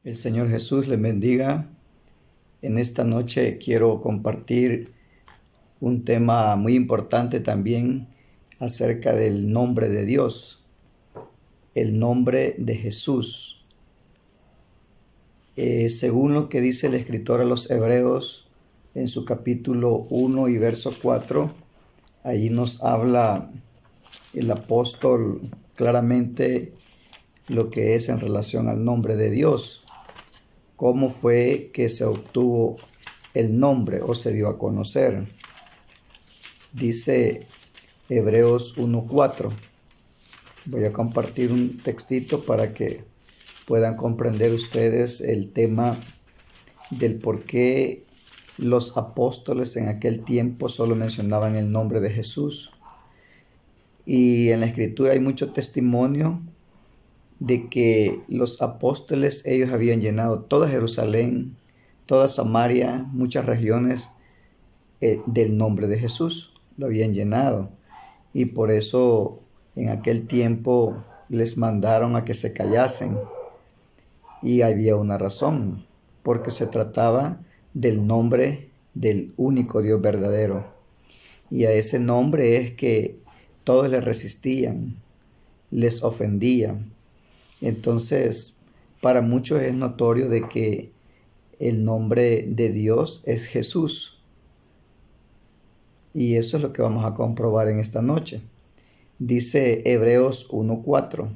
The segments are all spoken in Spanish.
El Señor Jesús les bendiga. En esta noche quiero compartir un tema muy importante también acerca del nombre de Dios, el nombre de Jesús. Según lo que dice el escritor a los Hebreos en su capítulo 1 y verso 4, allí nos habla el apóstol claramente lo que es en relación al nombre de Dios. ¿Cómo fue que se obtuvo el nombre o se dio a conocer? Dice Hebreos 1:4. Voy a compartir un textito para que puedan comprender ustedes el tema del por qué los apóstoles en aquel tiempo solo mencionaban el nombre de Jesús. Y en la escritura hay mucho testimonio de que los apóstoles, ellos habían llenado toda Jerusalén, toda Samaria, muchas regiones del nombre de Jesús, lo habían llenado. Y por eso en aquel tiempo les mandaron a que se callasen. Y había una razón, porque se trataba del nombre del único Dios verdadero. Y a ese nombre es que todos le resistían, les ofendían. Entonces, para muchos es notorio de que el nombre de Dios es Jesús. Y eso es lo que vamos a comprobar en esta noche. Dice Hebreos 1:4.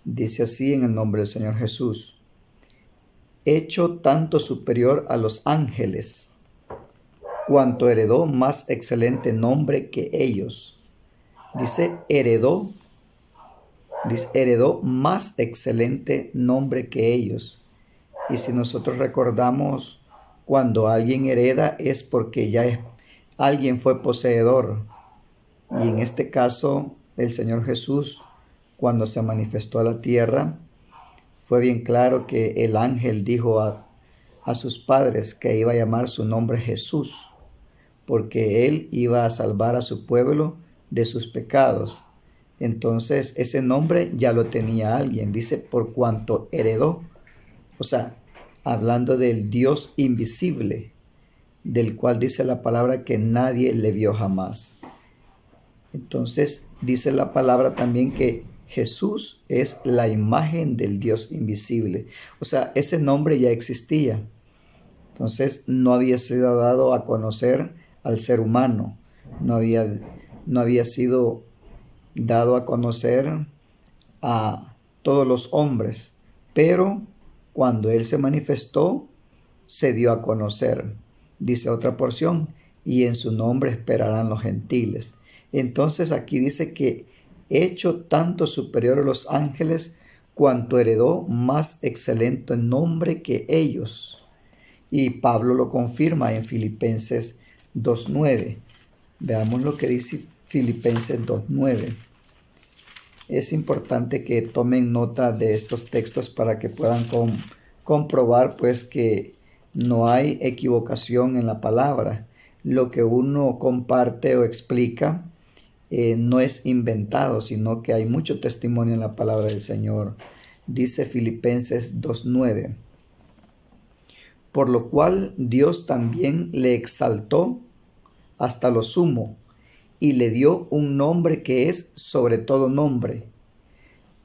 Dice así en el nombre del Señor Jesús: hecho tanto superior a los ángeles, cuanto heredó más excelente nombre que ellos. Dice heredó más excelente nombre que ellos. Y si nosotros recordamos, cuando alguien hereda es porque alguien fue poseedor. Y en este caso, el Señor Jesús, cuando se manifestó a la tierra, fue bien claro que el ángel dijo a sus padres que iba a llamar su nombre Jesús, porque él iba a salvar a su pueblo de sus pecados. Entonces ese nombre ya lo tenía alguien, dice por cuanto heredó, o sea, hablando del Dios invisible, del cual dice la palabra que nadie le vio jamás. Entonces dice la palabra también que Jesús es la imagen del Dios invisible, o sea, ese nombre ya existía. Entonces no había sido dado a conocer al ser humano, no había sido dado a conocer a todos los hombres, pero cuando Él se manifestó, se dio a conocer. Dice otra porción, y en su nombre esperarán los gentiles. Entonces aquí dice que hecho tanto superior a los ángeles, cuanto heredó más excelente nombre que ellos. Y Pablo lo confirma en Filipenses 2:9. Veamos lo que dice Filipenses 2:9. Es importante que tomen nota de estos textos para que puedan comprobar pues que no hay equivocación en la palabra. Lo que uno comparte o explica no es inventado, sino que hay mucho testimonio en la palabra del Señor. Dice Filipenses 2:9. Por lo cual Dios también le exaltó hasta lo sumo y le dio un nombre que es sobre todo nombre,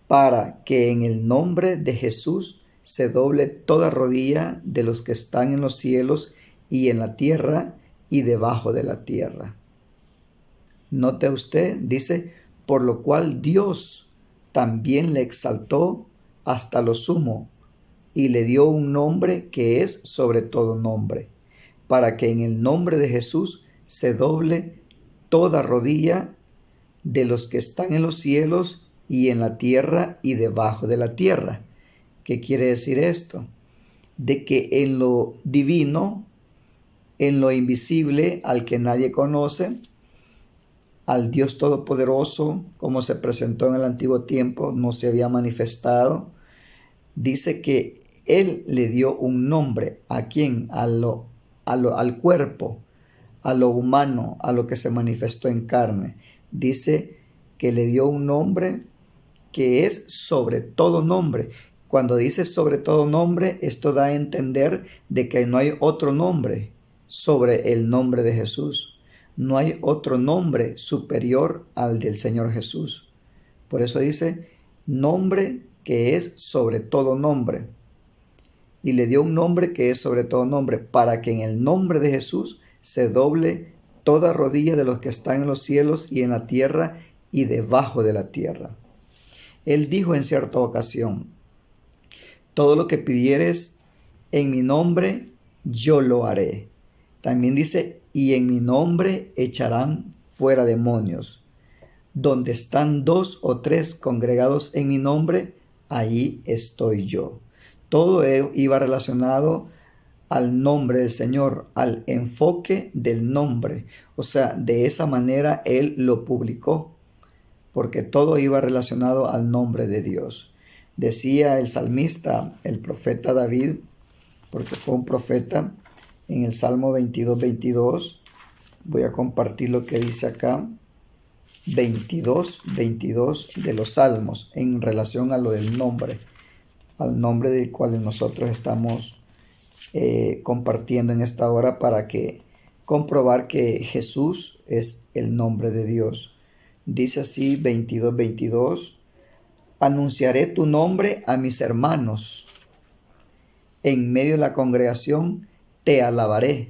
para que en el nombre de Jesús se doble toda rodilla de los que están en los cielos y en la tierra y debajo de la tierra. Note usted, dice, por lo cual Dios también le exaltó hasta lo sumo y le dio un nombre que es sobre todo nombre, para que en el nombre de Jesús se doble toda rodilla de los que están en los cielos y en la tierra y debajo de la tierra. ¿Qué quiere decir esto? De que en lo divino, en lo invisible, al que nadie conoce, al Dios Todopoderoso, como se presentó en el antiguo tiempo, no se había manifestado. Dice que Él le dio un nombre. ¿A quién? Al cuerpo, a lo humano, a lo que se manifestó en carne. Dice que le dio un nombre que es sobre todo nombre. Cuando dice sobre todo nombre, esto da a entender de que no hay otro nombre sobre el nombre de Jesús. No hay otro nombre superior al del Señor Jesús. Por eso dice nombre que es sobre todo nombre. Y le dio un nombre que es sobre todo nombre, para que en el nombre de Jesús se doble toda rodilla de los que están en los cielos y en la tierra y debajo de la tierra. Él dijo en cierta ocasión: todo lo que pidieres en mi nombre, yo lo haré. También dice: y en mi nombre echarán fuera demonios. Donde están 2 o 3 congregados en mi nombre, ahí estoy yo. Todo iba relacionado al nombre del Señor, al enfoque del nombre. O sea, de esa manera Él lo publicó, porque todo iba relacionado al nombre de Dios. Decía el salmista, el profeta David, porque fue un profeta, en el Salmo 22, voy a compartir lo que dice acá, 22 de los Salmos, en relación a lo del nombre, al nombre del cual nosotros estamos compartiendo en esta hora, para que comprobar que Jesús es el nombre de Dios. Dice así 22: anunciaré tu nombre a mis hermanos, en medio de la congregación te alabaré.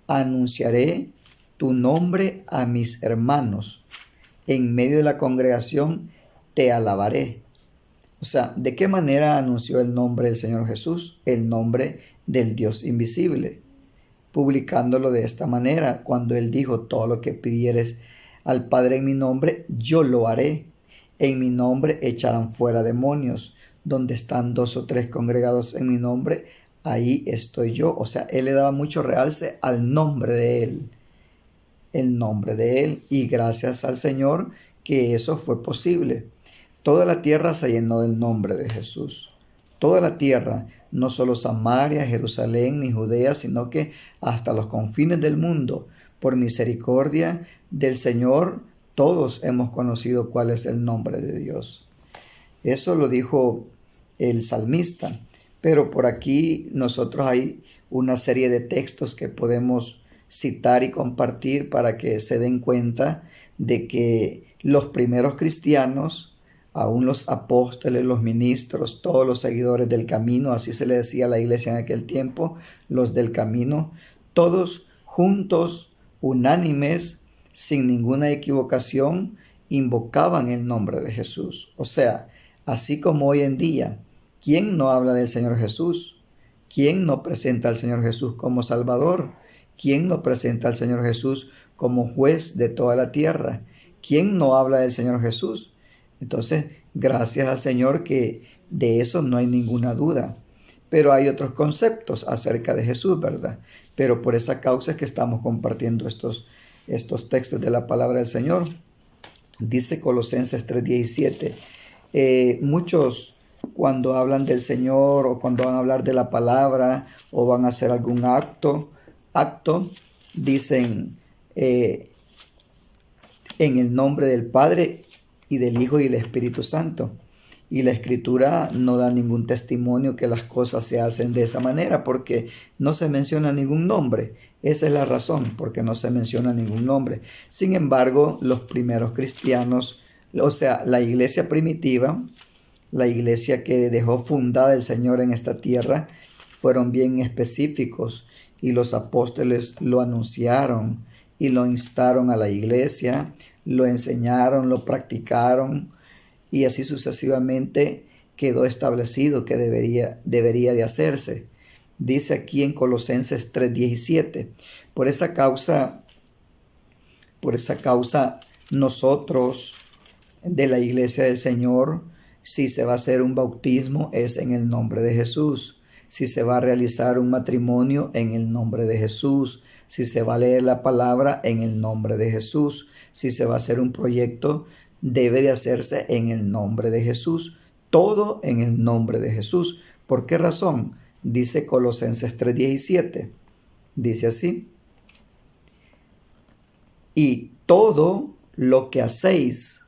Anunciaré tu nombre a mis hermanos, en medio de la congregación te alabaré. O sea, ¿de qué manera anunció el nombre del Señor Jesús? El nombre del Dios invisible, publicándolo de esta manera, cuando Él dijo: todo lo que pidieres al Padre en mi nombre, yo lo haré. En mi nombre echarán fuera demonios. Donde están 2 o 3 congregados en mi nombre, ahí estoy yo. O sea, Él le daba mucho realce al nombre de Él. El nombre de Él. Y gracias al Señor que eso fue posible. Toda la tierra se llenó del nombre de Jesús. Toda la tierra, no solo Samaria, Jerusalén ni Judea, sino que hasta los confines del mundo, por misericordia del Señor, todos hemos conocido cuál es el nombre de Dios. Eso lo dijo el salmista, pero por aquí nosotros hay una serie de textos que podemos citar y compartir para que se den cuenta de que los primeros cristianos, aún los apóstoles, los ministros, todos los seguidores del camino, así se le decía a la iglesia en aquel tiempo, los del camino, todos juntos, unánimes, sin ninguna equivocación, invocaban el nombre de Jesús. O sea, así como hoy en día, ¿quién no habla del Señor Jesús? ¿Quién no presenta al Señor Jesús como Salvador? ¿Quién no presenta al Señor Jesús como juez de toda la tierra? ¿Quién no habla del Señor Jesús? Entonces, gracias al Señor que de eso no hay ninguna duda. Pero hay otros conceptos acerca de Jesús, ¿verdad? Pero por esa causa es que estamos compartiendo estos textos de la palabra del Señor. Dice Colosenses 3:17. Muchos, cuando hablan del Señor o cuando van a hablar de la palabra o van a hacer algún acto, dicen en el nombre del Padre y del Hijo y del Espíritu Santo. Y la Escritura no da ningún testimonio que las cosas se hacen de esa manera, porque no se menciona ningún nombre. Esa es la razón, porque no se menciona ningún nombre. Sin embargo, los primeros cristianos, o sea, la iglesia primitiva, la iglesia que dejó fundada el Señor en esta tierra, fueron bien específicos, y los apóstoles lo anunciaron y lo instaron a la iglesia, lo enseñaron, lo practicaron, y así sucesivamente quedó establecido que debería de hacerse. Dice aquí en Colosenses 3:17, por esa causa nosotros de la iglesia del Señor, si se va a hacer un bautismo es en el nombre de Jesús, si se va a realizar un matrimonio en el nombre de Jesús, si se va a leer la palabra en el nombre de Jesús, si se va a hacer un proyecto, debe de hacerse en el nombre de Jesús, todo en el nombre de Jesús. ¿Por qué razón? Dice Colosenses 3:17, dice así: y todo lo que hacéis,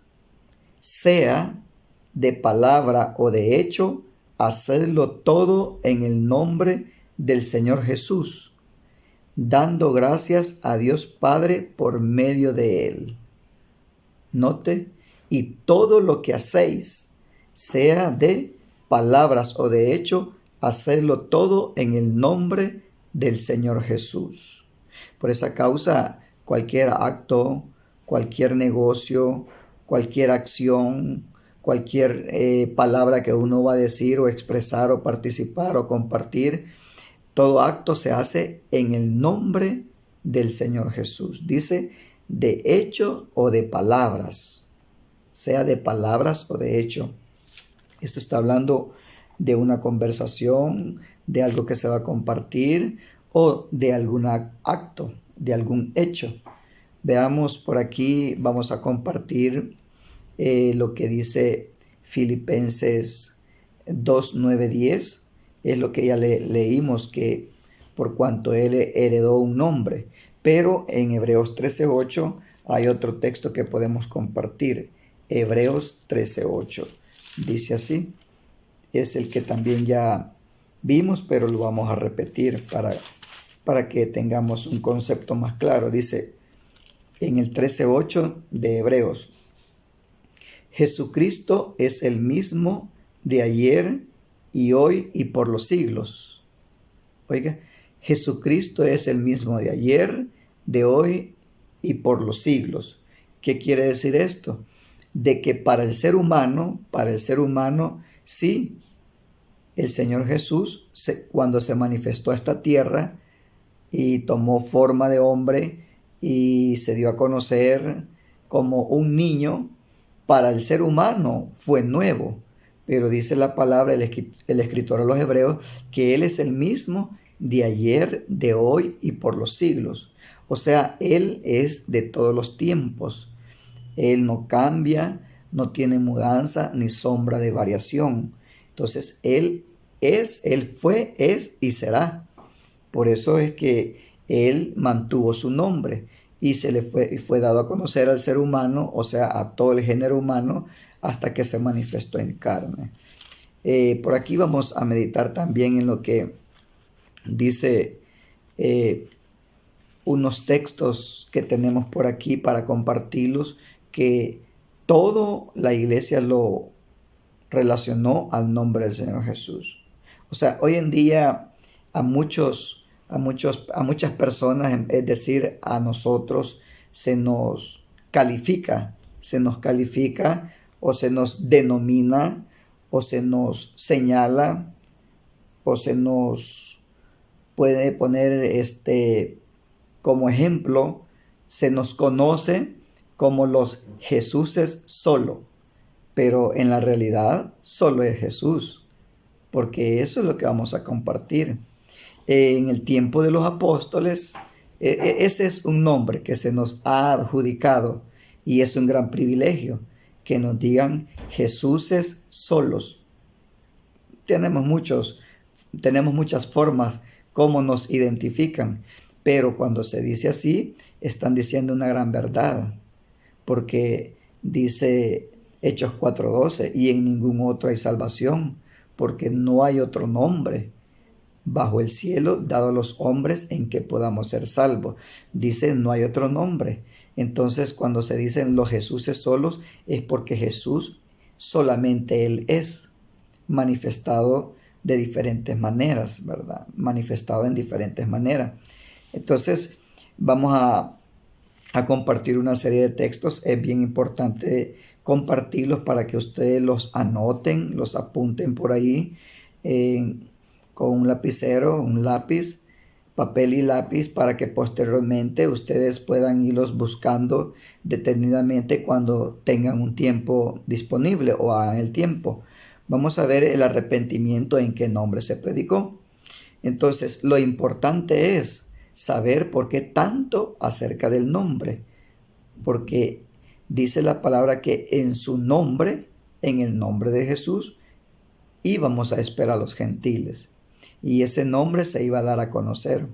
sea de palabra o de hecho, hacedlo todo en el nombre del Señor Jesús, dando gracias a Dios Padre por medio de Él. Note, y todo lo que hacéis, sea de palabras o de hecho, hacedlo todo en el nombre del Señor Jesús. Por esa causa, cualquier acto, cualquier negocio, cualquier acción, cualquier palabra que uno va a decir o expresar o participar o compartir, todo acto se hace en el nombre del Señor Jesús. Dice, de hecho o de palabras, sea de palabras o de hecho. Esto está hablando de una conversación, de algo que se va a compartir o de algún acto, de algún hecho. Veamos por aquí, vamos a compartir lo que dice Filipenses 2, 9, 10. Es lo que ya leímos, que por cuanto Él heredó un nombre. Pero en Hebreos 13:8 hay otro texto que podemos compartir. Hebreos 13:8. Dice así. Es el que también ya vimos, pero lo vamos a repetir para que tengamos un concepto más claro. Dice en el 13:8 de Hebreos: Jesucristo es el mismo de ayer y hoy y por los siglos. Oiga, Jesucristo es el mismo de ayer, de hoy y por los siglos. ¿Qué quiere decir esto? De que para el ser humano, sí, el Señor Jesús, cuando se manifestó a esta tierra y tomó forma de hombre y se dio a conocer como un niño, para el ser humano fue nuevo. Pero dice la palabra, el escritor a los Hebreos, que Él es el mismo de ayer, de hoy y por los siglos. O sea, Él es de todos los tiempos. Él no cambia, no tiene mudanza ni sombra de variación. Entonces, Él es, Él fue, es y será. Por eso es que Él mantuvo su nombre y fue dado a conocer al ser humano, o sea, a todo el género humano, hasta que se manifestó en carne. Por aquí vamos a meditar también en lo que dice unos textos que tenemos por aquí para compartirlos, que todo la iglesia lo relacionó al nombre del Señor Jesús. O sea, hoy en día a muchas personas, es decir, a nosotros, se nos califica o se nos denomina o se nos señala o se nos puede poner como ejemplo, se nos conoce como los Jesuses solo, pero en la realidad solo es Jesús, porque eso es lo que vamos a compartir. En el tiempo de los apóstoles, ese es un nombre que se nos ha adjudicado y es un gran privilegio que nos digan Jesuses solos. Tenemos muchas formas como nos identifican, pero cuando se dice así, están diciendo una gran verdad, porque dice Hechos 4:12, y en ningún otro hay salvación, porque no hay otro nombre bajo el cielo dado a los hombres en que podamos ser salvos. Dice, no hay otro nombre. Entonces, cuando se dicen los Jesuses solos, es porque Jesús solamente Él es manifestado de diferentes maneras, ¿verdad? Manifestado en diferentes maneras. Entonces, vamos a compartir una serie de textos. Es bien importante compartirlos para que ustedes los anoten, los apunten por ahí con un lapicero, un lápiz, papel y lápiz, para que posteriormente ustedes puedan irlos buscando detenidamente cuando tengan un tiempo disponible o hagan el tiempo. Vamos a ver el arrepentimiento, en qué nombre se predicó. Entonces, lo importante es saber por qué tanto acerca del nombre, porque dice la palabra que en su nombre, en el nombre de Jesús, íbamos a esperar a los gentiles, y ese nombre se iba a dar a conocer.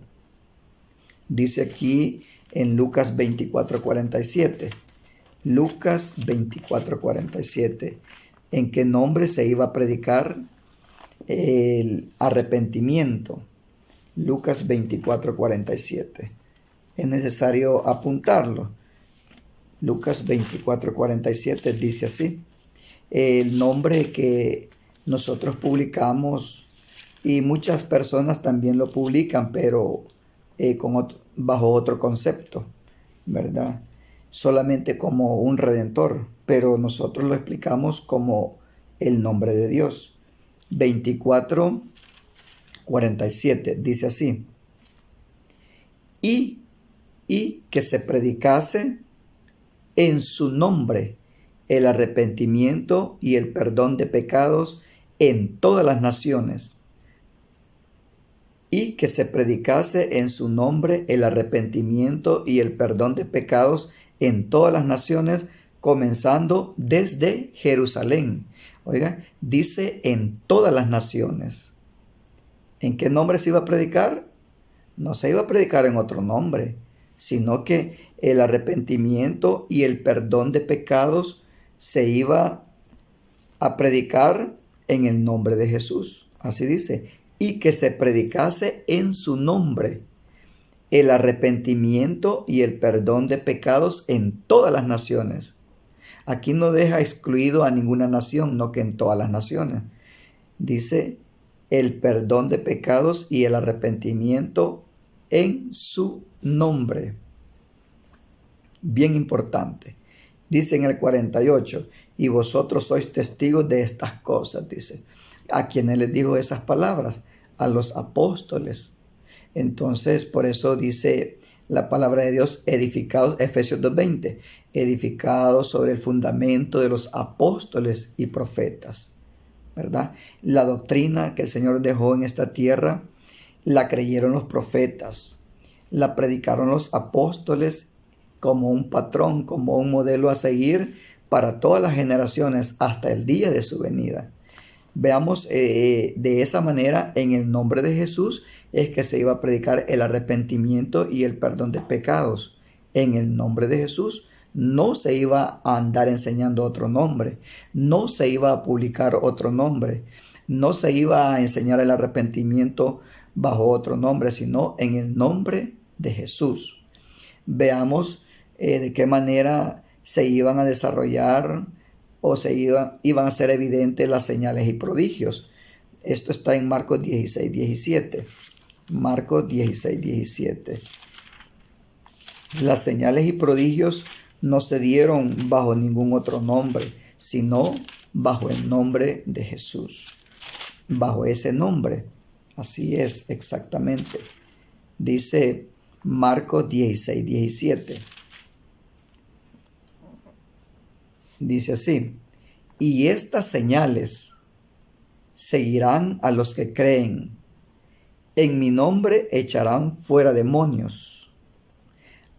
Dice aquí en Lucas 24:47, Lucas 24:47, en qué nombre se iba a predicar el arrepentimiento. Lucas 24:47. Es necesario apuntarlo. Lucas 24:47 dice así. El nombre que nosotros publicamos, y muchas personas también lo publican, pero bajo otro concepto, ¿verdad? Solamente como un redentor, pero nosotros lo explicamos como el nombre de Dios. 24:47 dice así. Y que se predicase en su nombre el arrepentimiento y el perdón de pecados en todas las naciones. Y que se predicase en su nombre el arrepentimiento y el perdón de pecados en todas las naciones, comenzando desde Jerusalén. Oiga, dice en todas las naciones. ¿En qué nombre se iba a predicar? No se iba a predicar en otro nombre, sino que el arrepentimiento y el perdón de pecados se iba a predicar en el nombre de Jesús. Así dice, y que se predicase en su nombre el arrepentimiento y el perdón de pecados en todas las naciones. Aquí no deja excluido a ninguna nación, no que en todas las naciones. Dice el perdón de pecados y el arrepentimiento en su nombre. Bien importante. Dice en el 48, y vosotros sois testigos de estas cosas, dice. ¿A quiénes les dijo esas palabras? A los apóstoles. Entonces, por eso dice la palabra de Dios, edificados, Efesios 2:20, edificados sobre el fundamento de los apóstoles y profetas, ¿verdad? La doctrina que el Señor dejó en esta tierra, la creyeron los profetas, la predicaron los apóstoles como un patrón, como un modelo a seguir para todas las generaciones hasta el día de su venida. Veamos de esa manera, en el nombre de Jesús es que se iba a predicar el arrepentimiento y el perdón de pecados. En el nombre de Jesús no se iba a andar enseñando otro nombre, no se iba a publicar otro nombre, no se iba a enseñar el arrepentimiento bajo otro nombre, sino en el nombre de Jesús. Veamos de qué manera se iban a desarrollar o iban a ser evidentes las señales y prodigios. Esto está en Marcos 16:17. Marcos 16:17. Las señales y prodigios no se dieron bajo ningún otro nombre, sino bajo el nombre de Jesús. Bajo ese nombre. Así es, exactamente. Dice Marcos 16:17. Dice así, y estas señales seguirán a los que creen. En mi nombre echarán fuera demonios,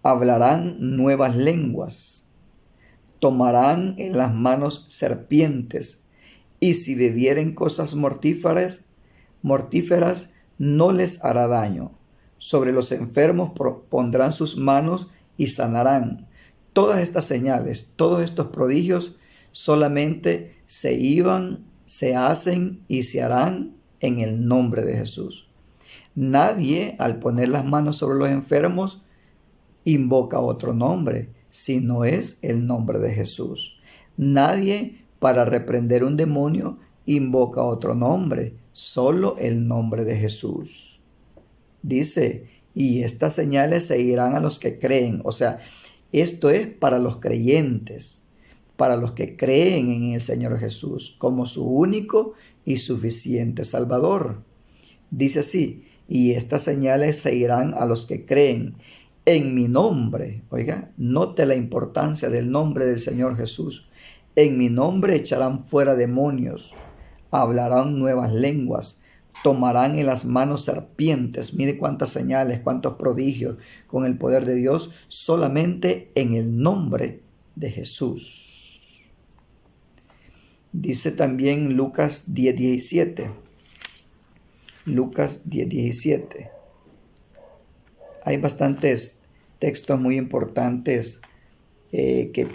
hablarán nuevas lenguas, tomarán en las manos serpientes, y si bebieren cosas mortíferas no les hará daño. Sobre los enfermos pondrán sus manos y sanarán. Todas estas señales, todos estos prodigios solamente se hacen y se harán en el nombre de Jesús. Nadie, al poner las manos sobre los enfermos, invoca otro nombre, sino es el nombre de Jesús. Nadie, para reprender un demonio, invoca otro nombre, solo el nombre de Jesús. Dice, y estas señales seguirán a los que creen. O sea, esto es para los creyentes, para los que creen en el Señor Jesús como su único y suficiente Salvador. Dice así, y estas señales seguirán a los que creen en mi nombre. Oiga, note la importancia del nombre del Señor Jesús. En mi nombre echarán fuera demonios, hablarán nuevas lenguas, tomarán en las manos serpientes. Mire cuántas señales, cuántos prodigios con el poder de Dios solamente en el nombre de Jesús. Dice también Lucas 10:17. Lucas 10:17. Hay bastantes textos muy importantes que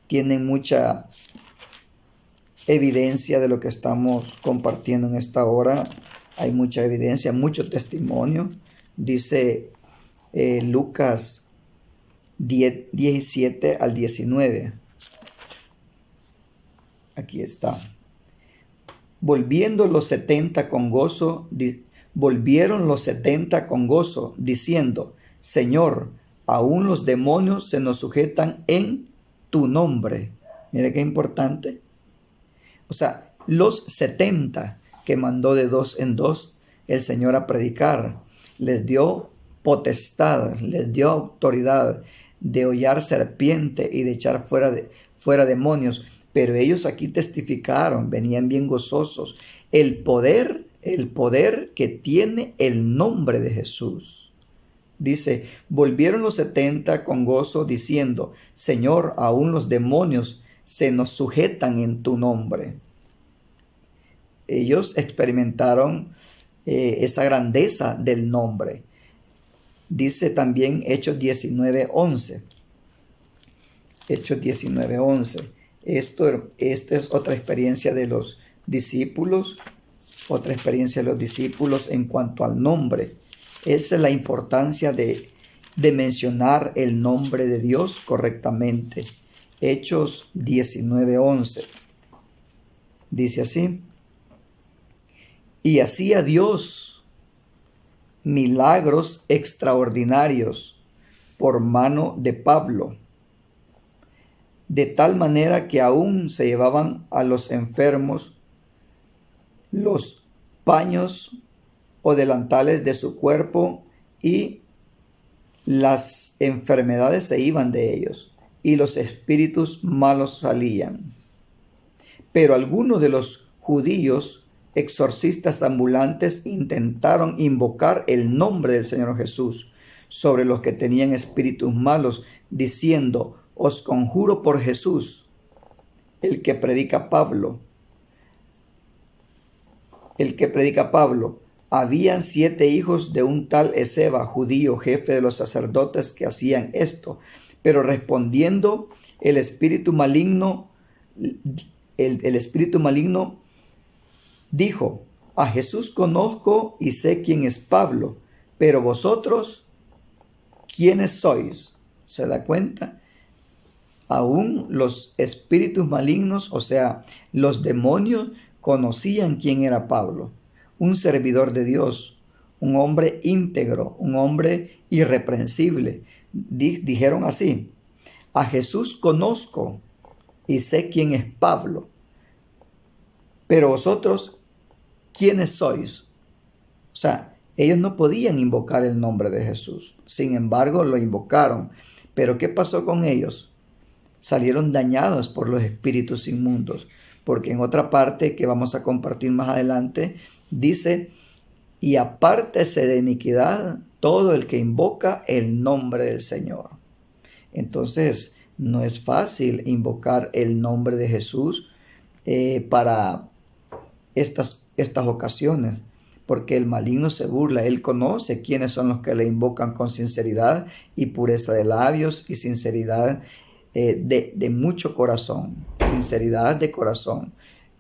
tienen mucha evidencia de lo que estamos compartiendo en esta hora. Hay mucha evidencia, mucho testimonio. Dice Lucas 10, 17 al 19. Aquí está. Volvieron los 70 con gozo, diciendo: Señor, aún los demonios se nos sujetan en tu nombre. Mire qué importante. O sea, los 70 que mandó de 2 en 2 el Señor a predicar, les dio potestad, les dio autoridad de hollar serpiente y de echar fuera demonios. Pero ellos aquí testificaron, venían bien gozosos. El poder que tiene el nombre de Jesús. Dice: volvieron los 70 con gozo, diciendo: Señor, aún los demonios se nos sujetan en tu nombre. Ellos experimentaron esa grandeza del nombre. Dice también Hechos 19:11. Hechos 19:11. Esta es otra experiencia de los discípulos. Otra experiencia de los discípulos en cuanto al nombre. Esa es la importancia de mencionar el nombre de Dios correctamente. Hechos 19:11. Dice así: y hacía Dios milagros extraordinarios por mano de Pablo, de tal manera que aún se llevaban a los enfermos los paños o delantales de su cuerpo, y las enfermedades se iban de ellos, y los espíritus malos salían. Pero algunos de los judíos exorcistas ambulantes intentaron invocar el nombre del Señor Jesús sobre los que tenían espíritus malos, diciendo: os conjuro por Jesús, el que predica Pablo. Habían 7 hijos de un tal Esceva, judío, jefe de los sacerdotes, que hacían esto. Pero respondiendo el espíritu maligno, dijo: a Jesús conozco y sé quién es Pablo, pero vosotros, ¿quiénes sois? ¿Se da cuenta? Aún los espíritus malignos, o sea, los demonios, conocían quién era Pablo, un servidor de Dios, un hombre íntegro, un hombre irreprensible. Dijeron así: a Jesús conozco y sé quién es Pablo, pero vosotros, ¿quiénes sois? O sea, ellos no podían invocar el nombre de Jesús. Sin embargo, lo invocaron. Pero ¿qué pasó con ellos? Salieron dañados por los espíritus inmundos. Porque en otra parte que vamos a compartir más adelante, dice: y apártese de iniquidad todo el que invoca el nombre del Señor. Entonces, no es fácil invocar el nombre de Jesús para estas ocasiones, porque el maligno se burla. Él conoce quiénes son los que le invocan con sinceridad y pureza de labios y sinceridad de mucho corazón, sinceridad de corazón,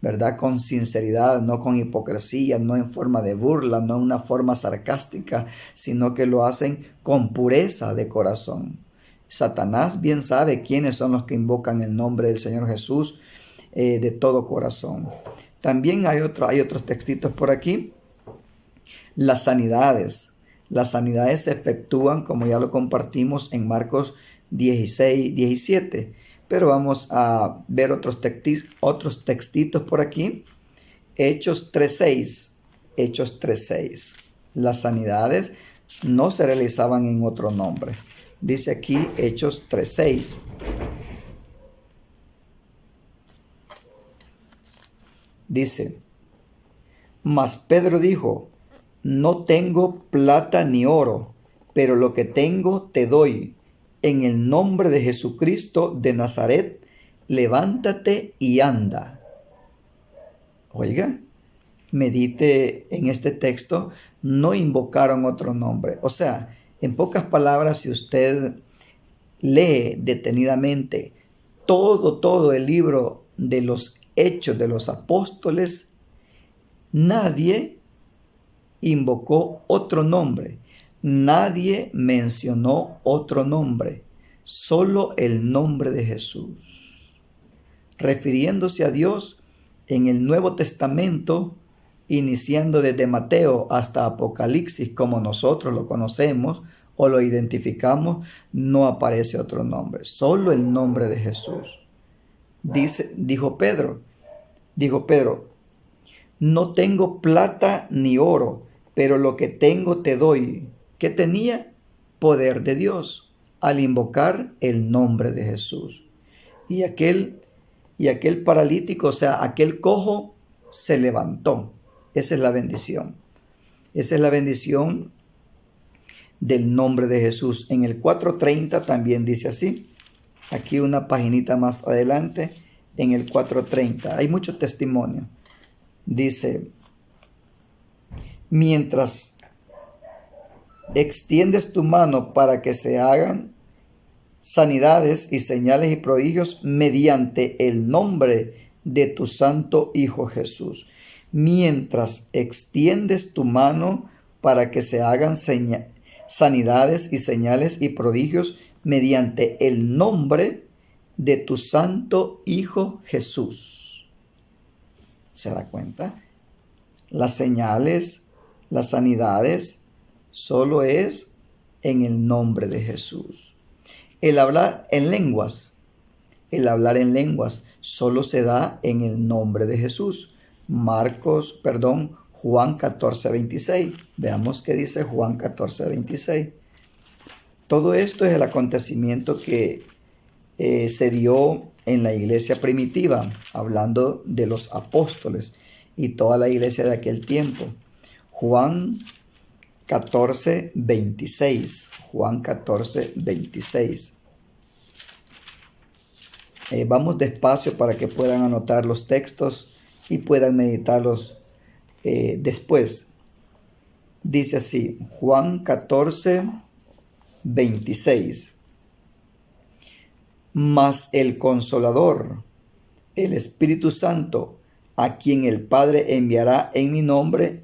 ¿verdad? Con sinceridad, no con hipocresía, no en forma de burla, no en una forma sarcástica, sino que lo hacen con pureza de corazón. Satanás bien sabe quiénes son los que invocan el nombre del Señor Jesús de todo corazón. También hay otros textitos por aquí. Las sanidades se efectúan, como ya lo compartimos, en Marcos 16, 17. Pero vamos a ver otros textitos por aquí. Hechos 3:6. Las sanidades no se realizaban en otro nombre. Dice aquí Hechos 3:6. Dice: mas Pedro dijo: no tengo plata ni oro, pero lo que tengo te doy. En el nombre de Jesucristo de Nazaret, levántate y anda. Oiga, medite en este texto. No invocaron otro nombre. O sea, en pocas palabras, si usted lee detenidamente todo el libro de los Hechos de los Apóstoles, nadie invocó otro nombre, nadie mencionó otro nombre, solo el nombre de Jesús. Refiriéndose a Dios en el Nuevo Testamento, iniciando desde Mateo hasta Apocalipsis, como nosotros lo conocemos o lo identificamos, no aparece otro nombre, solo el nombre de Jesús. Dijo Pedro, no tengo plata ni oro, pero lo que tengo te doy. ¿Qué tenía? Poder de Dios, al invocar el nombre de Jesús. Y aquel paralítico, o sea, aquel cojo, se levantó. Esa es la bendición. Esa es la bendición del nombre de Jesús. En el 4:30 también dice así. Aquí una paginita más adelante, en el 4:30. Hay muchos testimonios. Dice, mientras extiendes tu mano para que se hagan sanidades y señales y prodigios mediante el nombre de tu santo Hijo Jesús. Mientras extiendes tu mano para que se hagan sanidades y señales y prodigios mediante el nombre de tu santo Hijo Jesús. ¿Se da cuenta? Las señales, las sanidades, solo es en el nombre de Jesús. El hablar en lenguas solo se da en el nombre de Jesús. Juan 14:26. Veamos qué dice Juan 14:26. Todo esto es el acontecimiento que se dio en la iglesia primitiva, hablando de los apóstoles y toda la iglesia de aquel tiempo. Juan 14:26. Juan 14:26. Vamos despacio para que puedan anotar los textos y puedan meditarlos después. Dice así, Juan 14:26. Mas el Consolador, el Espíritu Santo, a quien el Padre enviará en mi nombre,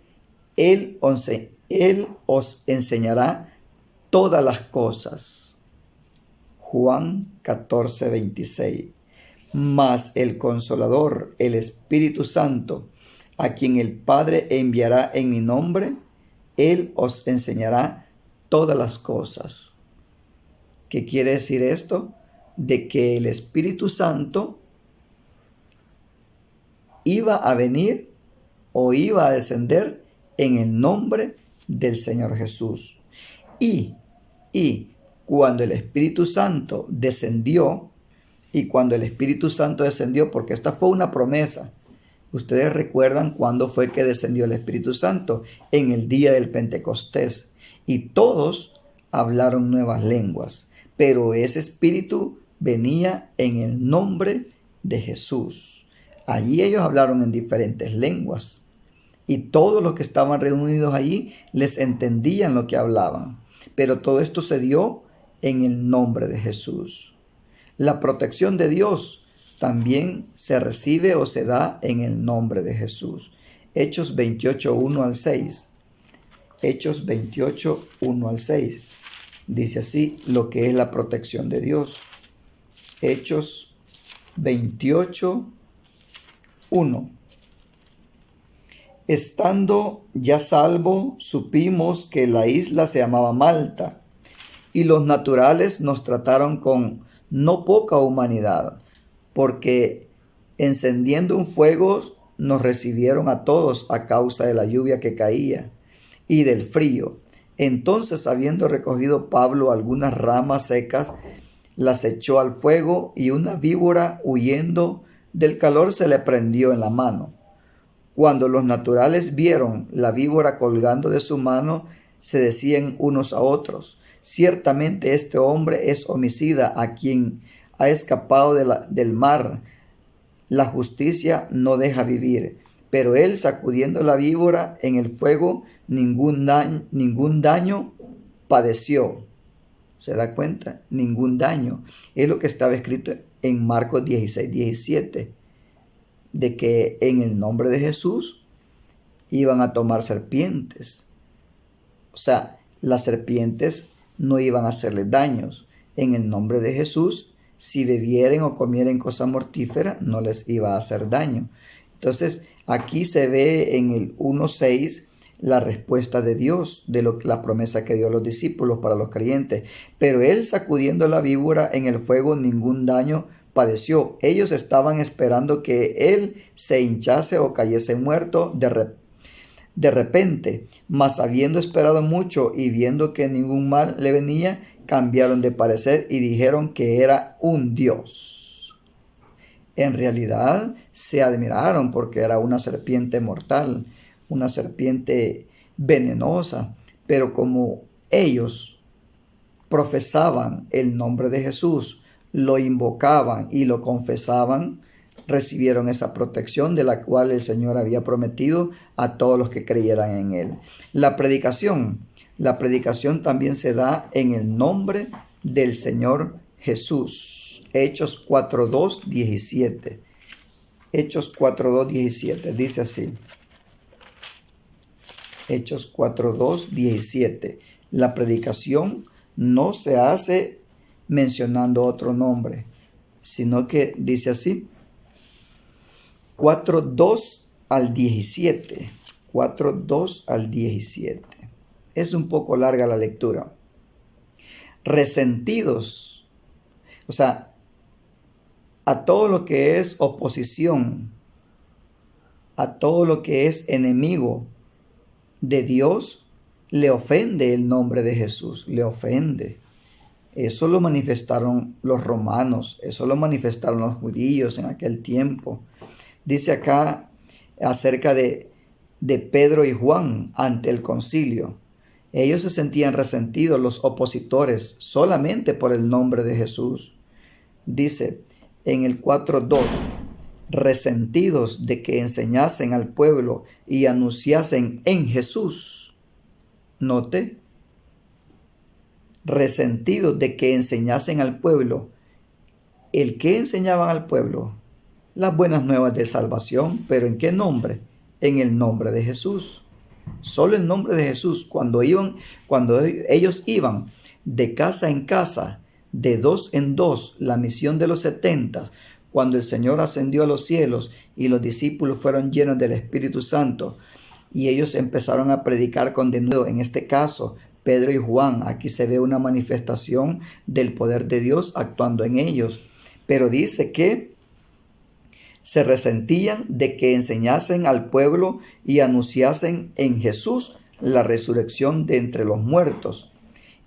Él os enseñará todas las cosas. Juan 14:26. Mas el Consolador, el Espíritu Santo, a quien el Padre enviará en mi nombre, Él os enseñará todas las cosas. ¿Qué quiere decir esto? De que el Espíritu Santo iba a venir o iba a descender en el nombre del Señor Jesús. Y cuando el Espíritu Santo descendió, porque esta fue una promesa. Ustedes recuerdan cuándo fue que descendió el Espíritu Santo, en el día del Pentecostés. Y todos hablaron nuevas lenguas, pero ese Espíritu venía en el nombre de Jesús. Allí ellos hablaron en diferentes lenguas y todos los que estaban reunidos allí les entendían lo que hablaban. Pero todo esto se dio en el nombre de Jesús. La protección de Dios también se recibe o se da en el nombre de Jesús. Hechos 28:1-6. Hechos 28:1-6. Dice así lo que es la protección de Dios. Hechos 28:1. Estando ya salvo, supimos que la isla se llamaba Malta, y los naturales nos trataron con no poca humanidad, porque encendiendo un fuego nos recibieron a todos a causa de la lluvia que caía y del frío. Entonces, habiendo recogido Pablo algunas ramas secas, las echó al fuego, y una víbora, huyendo del calor, se le prendió en la mano. Cuando los naturales vieron la víbora colgando de su mano, se decían unos a otros: ciertamente este hombre es homicida, a quien ha escapado del mar. La justicia no deja vivir. Pero él, sacudiendo la víbora en el fuego, ningún daño padeció. ¿Se da cuenta? Ningún daño. Es lo que estaba escrito en Marcos 16:17. de que en el nombre de Jesús iban a tomar serpientes. O sea, las serpientes no iban a hacerles daños. En el nombre de Jesús, si bebieren o comieren cosa mortífera, no les iba a hacer daño. Entonces, aquí se ve en el 1:6 la respuesta de Dios, la promesa que dio a los discípulos para los creyentes. Pero él, sacudiendo la víbora en el fuego, ningún daño padeció. Ellos estaban esperando que él se hinchase o cayese muerto de repente, mas habiendo esperado mucho y viendo que ningún mal le venía, cambiaron de parecer y dijeron que era un dios. En realidad se admiraron porque era una serpiente mortal, una serpiente venenosa, pero como ellos profesaban el nombre de Jesús, lo invocaban y lo confesaban, recibieron esa protección de la cual el Señor había prometido a todos los que creyeran en él. La predicación también se da en el nombre del Señor Jesús. Hechos 4:2-17. Hechos 4:2-17 dice así. Hechos 4:2-17. La predicación no se hace mencionando otro nombre, sino que dice así. 4:2-17. 4:2-17. Es un poco larga la lectura. Resentidos. O sea, a todo lo que es oposición, a todo lo que es enemigo de Dios, le ofende el nombre de Jesús, le ofende. Eso lo manifestaron los romanos, eso lo manifestaron los judíos en aquel tiempo. Dice acá acerca de Pedro y Juan ante el concilio. Ellos se sentían resentidos, los opositores, solamente por el nombre de Jesús. Dice en el 4:2, resentidos de que enseñasen al pueblo y anunciasen en Jesús. Note, resentidos de que enseñasen al pueblo. ¿El qué enseñaban al pueblo? Las buenas nuevas de salvación, pero ¿en qué nombre? En el nombre de Jesús. Solo el nombre de Jesús. Cuando ellos iban de casa en casa, de dos en dos, la misión de los 70, cuando el Señor ascendió a los cielos y los discípulos fueron llenos del Espíritu Santo y ellos empezaron a predicar con denuedo, en este caso Pedro y Juan, aquí se ve una manifestación del poder de Dios actuando en ellos. Pero dice que se resentían de que enseñasen al pueblo y anunciasen en Jesús la resurrección de entre los muertos.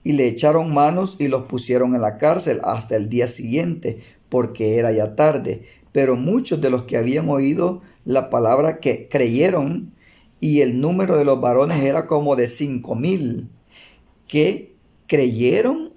Y le echaron manos y los pusieron en la cárcel hasta el día siguiente, porque era ya tarde. Pero muchos de los que habían oído la palabra que creyeron, y el número de los varones era como de 5,000, que creyeron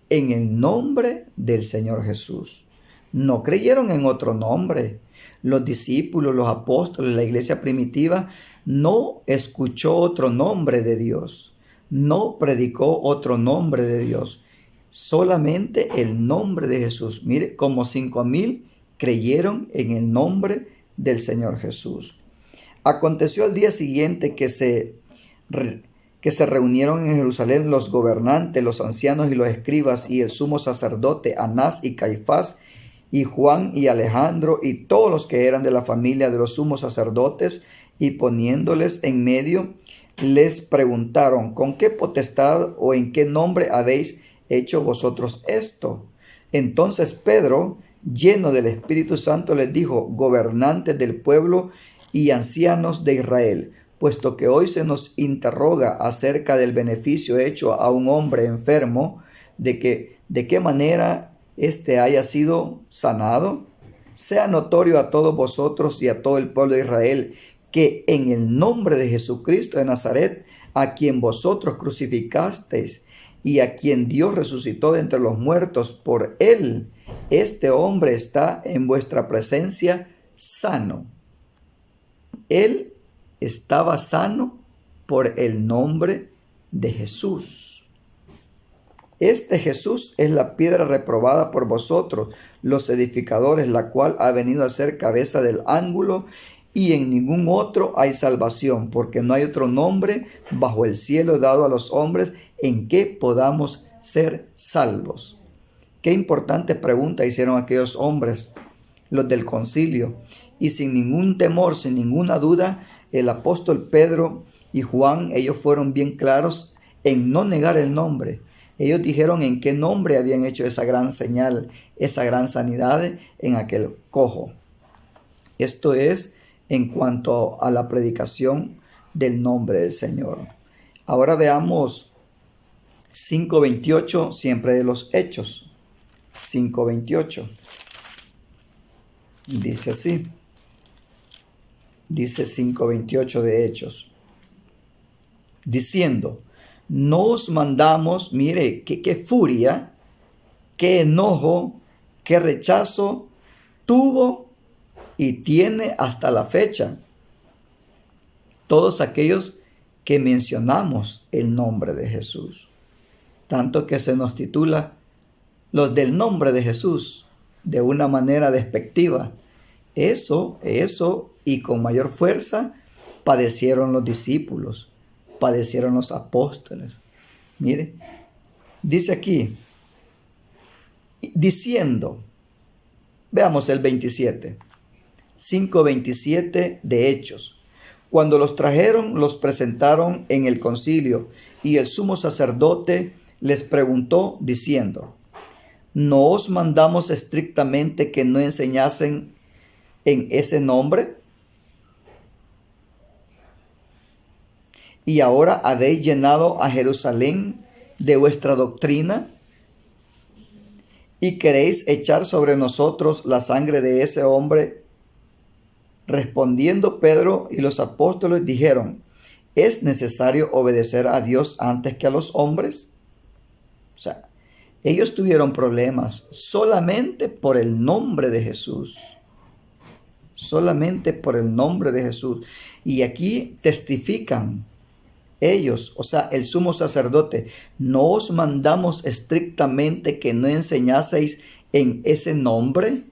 en el nombre del Señor Jesús. No creyeron en otro nombre. Los discípulos, los apóstoles, la iglesia primitiva no escuchó otro nombre de Dios, no predicó otro nombre de Dios, solamente el nombre de Jesús. Mire, como 5,000 creyeron en el nombre del Señor Jesús. Aconteció al día siguiente que se reunieron en Jerusalén los gobernantes, los ancianos y los escribas y el sumo sacerdote Anás y Caifás y Juan y Alejandro y todos los que eran de la familia de los sumos sacerdotes, y poniéndoles en medio les preguntaron: ¿con qué potestad o en qué nombre habéis hecho vosotros esto? Entonces Pedro, lleno del Espíritu Santo, les dijo: gobernantes del pueblo y ancianos de Israel, puesto que hoy se nos interroga acerca del beneficio hecho a un hombre enfermo, de qué manera éste haya sido sanado, sea notorio a todos vosotros y a todo el pueblo de Israel que en el nombre de Jesucristo de Nazaret, a quien vosotros crucificasteis y a quien Dios resucitó de entre los muertos, por él, este hombre está en vuestra presencia sano. Él estaba sano por el nombre de Jesús. Este Jesús es la piedra reprobada por vosotros, los edificadores, la cual ha venido a ser cabeza del ángulo, y en ningún otro hay salvación, porque no hay otro nombre bajo el cielo dado a los hombres en que podamos ser salvos. Qué importante pregunta hicieron aquellos hombres, los del concilio, y sin ningún temor, sin ninguna duda, el apóstol Pedro y Juan, ellos fueron bien claros en no negar el nombre. Ellos dijeron en qué nombre habían hecho esa gran señal, esa gran sanidad en aquel cojo. Esto es en cuanto a la predicación del nombre del Señor. Ahora veamos 5:28, siempre de los Hechos. 5:28. Dice así. Dice 5:28 de Hechos. Diciendo: no os mandamos, mire, qué furia, qué enojo, qué rechazo tuvo y tiene hasta la fecha todos aquellos que mencionamos el nombre de Jesús. Tanto que se nos titula los del nombre de Jesús de una manera despectiva. Eso, y con mayor fuerza padecieron los discípulos, padecieron los apóstoles. Mire, dice aquí, diciendo, veamos el 27, 5:27 de Hechos. Cuando los trajeron, los presentaron en el concilio, y el sumo sacerdote les preguntó diciendo: ¿no os mandamos estrictamente que no enseñasen en ese nombre? Y ahora habéis llenado a Jerusalén de vuestra doctrina y queréis echar sobre nosotros la sangre de ese hombre. Respondiendo Pedro y los apóstoles dijeron: ¿es necesario obedecer a Dios antes que a los hombres? O sea, ellos tuvieron problemas solamente por el nombre de Jesús. Solamente por el nombre de Jesús. Y aquí testifican ellos, o sea, el sumo sacerdote: ¿no os mandamos estrictamente que no enseñaseis en ese nombre?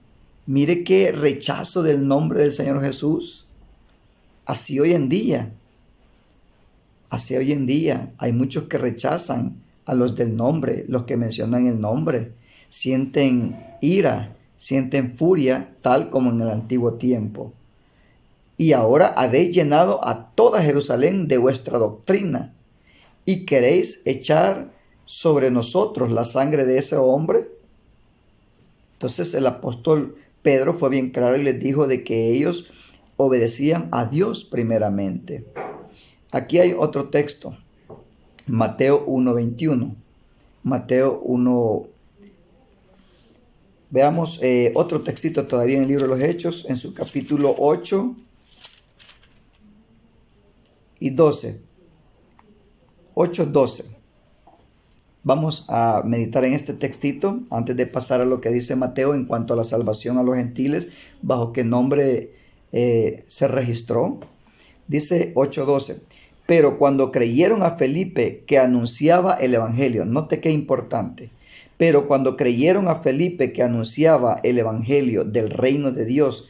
Mire qué rechazo del nombre del Señor Jesús. Así hoy en día hay muchos que rechazan a los del nombre, los que mencionan el nombre. Sienten ira, sienten furia, tal como en el antiguo tiempo. Y ahora habéis llenado a toda Jerusalén de vuestra doctrina, y queréis echar sobre nosotros la sangre de ese hombre. Entonces el apóstol Pedro fue bien claro y les dijo de que ellos obedecían a Dios primeramente. Aquí hay otro texto, Mateo 1:21. Mateo 1. Veamos otro textito todavía en el libro de los Hechos, en su capítulo 8 y 12. 8:12. Vamos a meditar en este textito antes de pasar a lo que dice Mateo en cuanto a la salvación a los gentiles, bajo qué nombre se registró. Dice 8:12. Pero cuando creyeron a Felipe que anunciaba el evangelio, note qué importante. Pero cuando creyeron a Felipe que anunciaba el evangelio del reino de Dios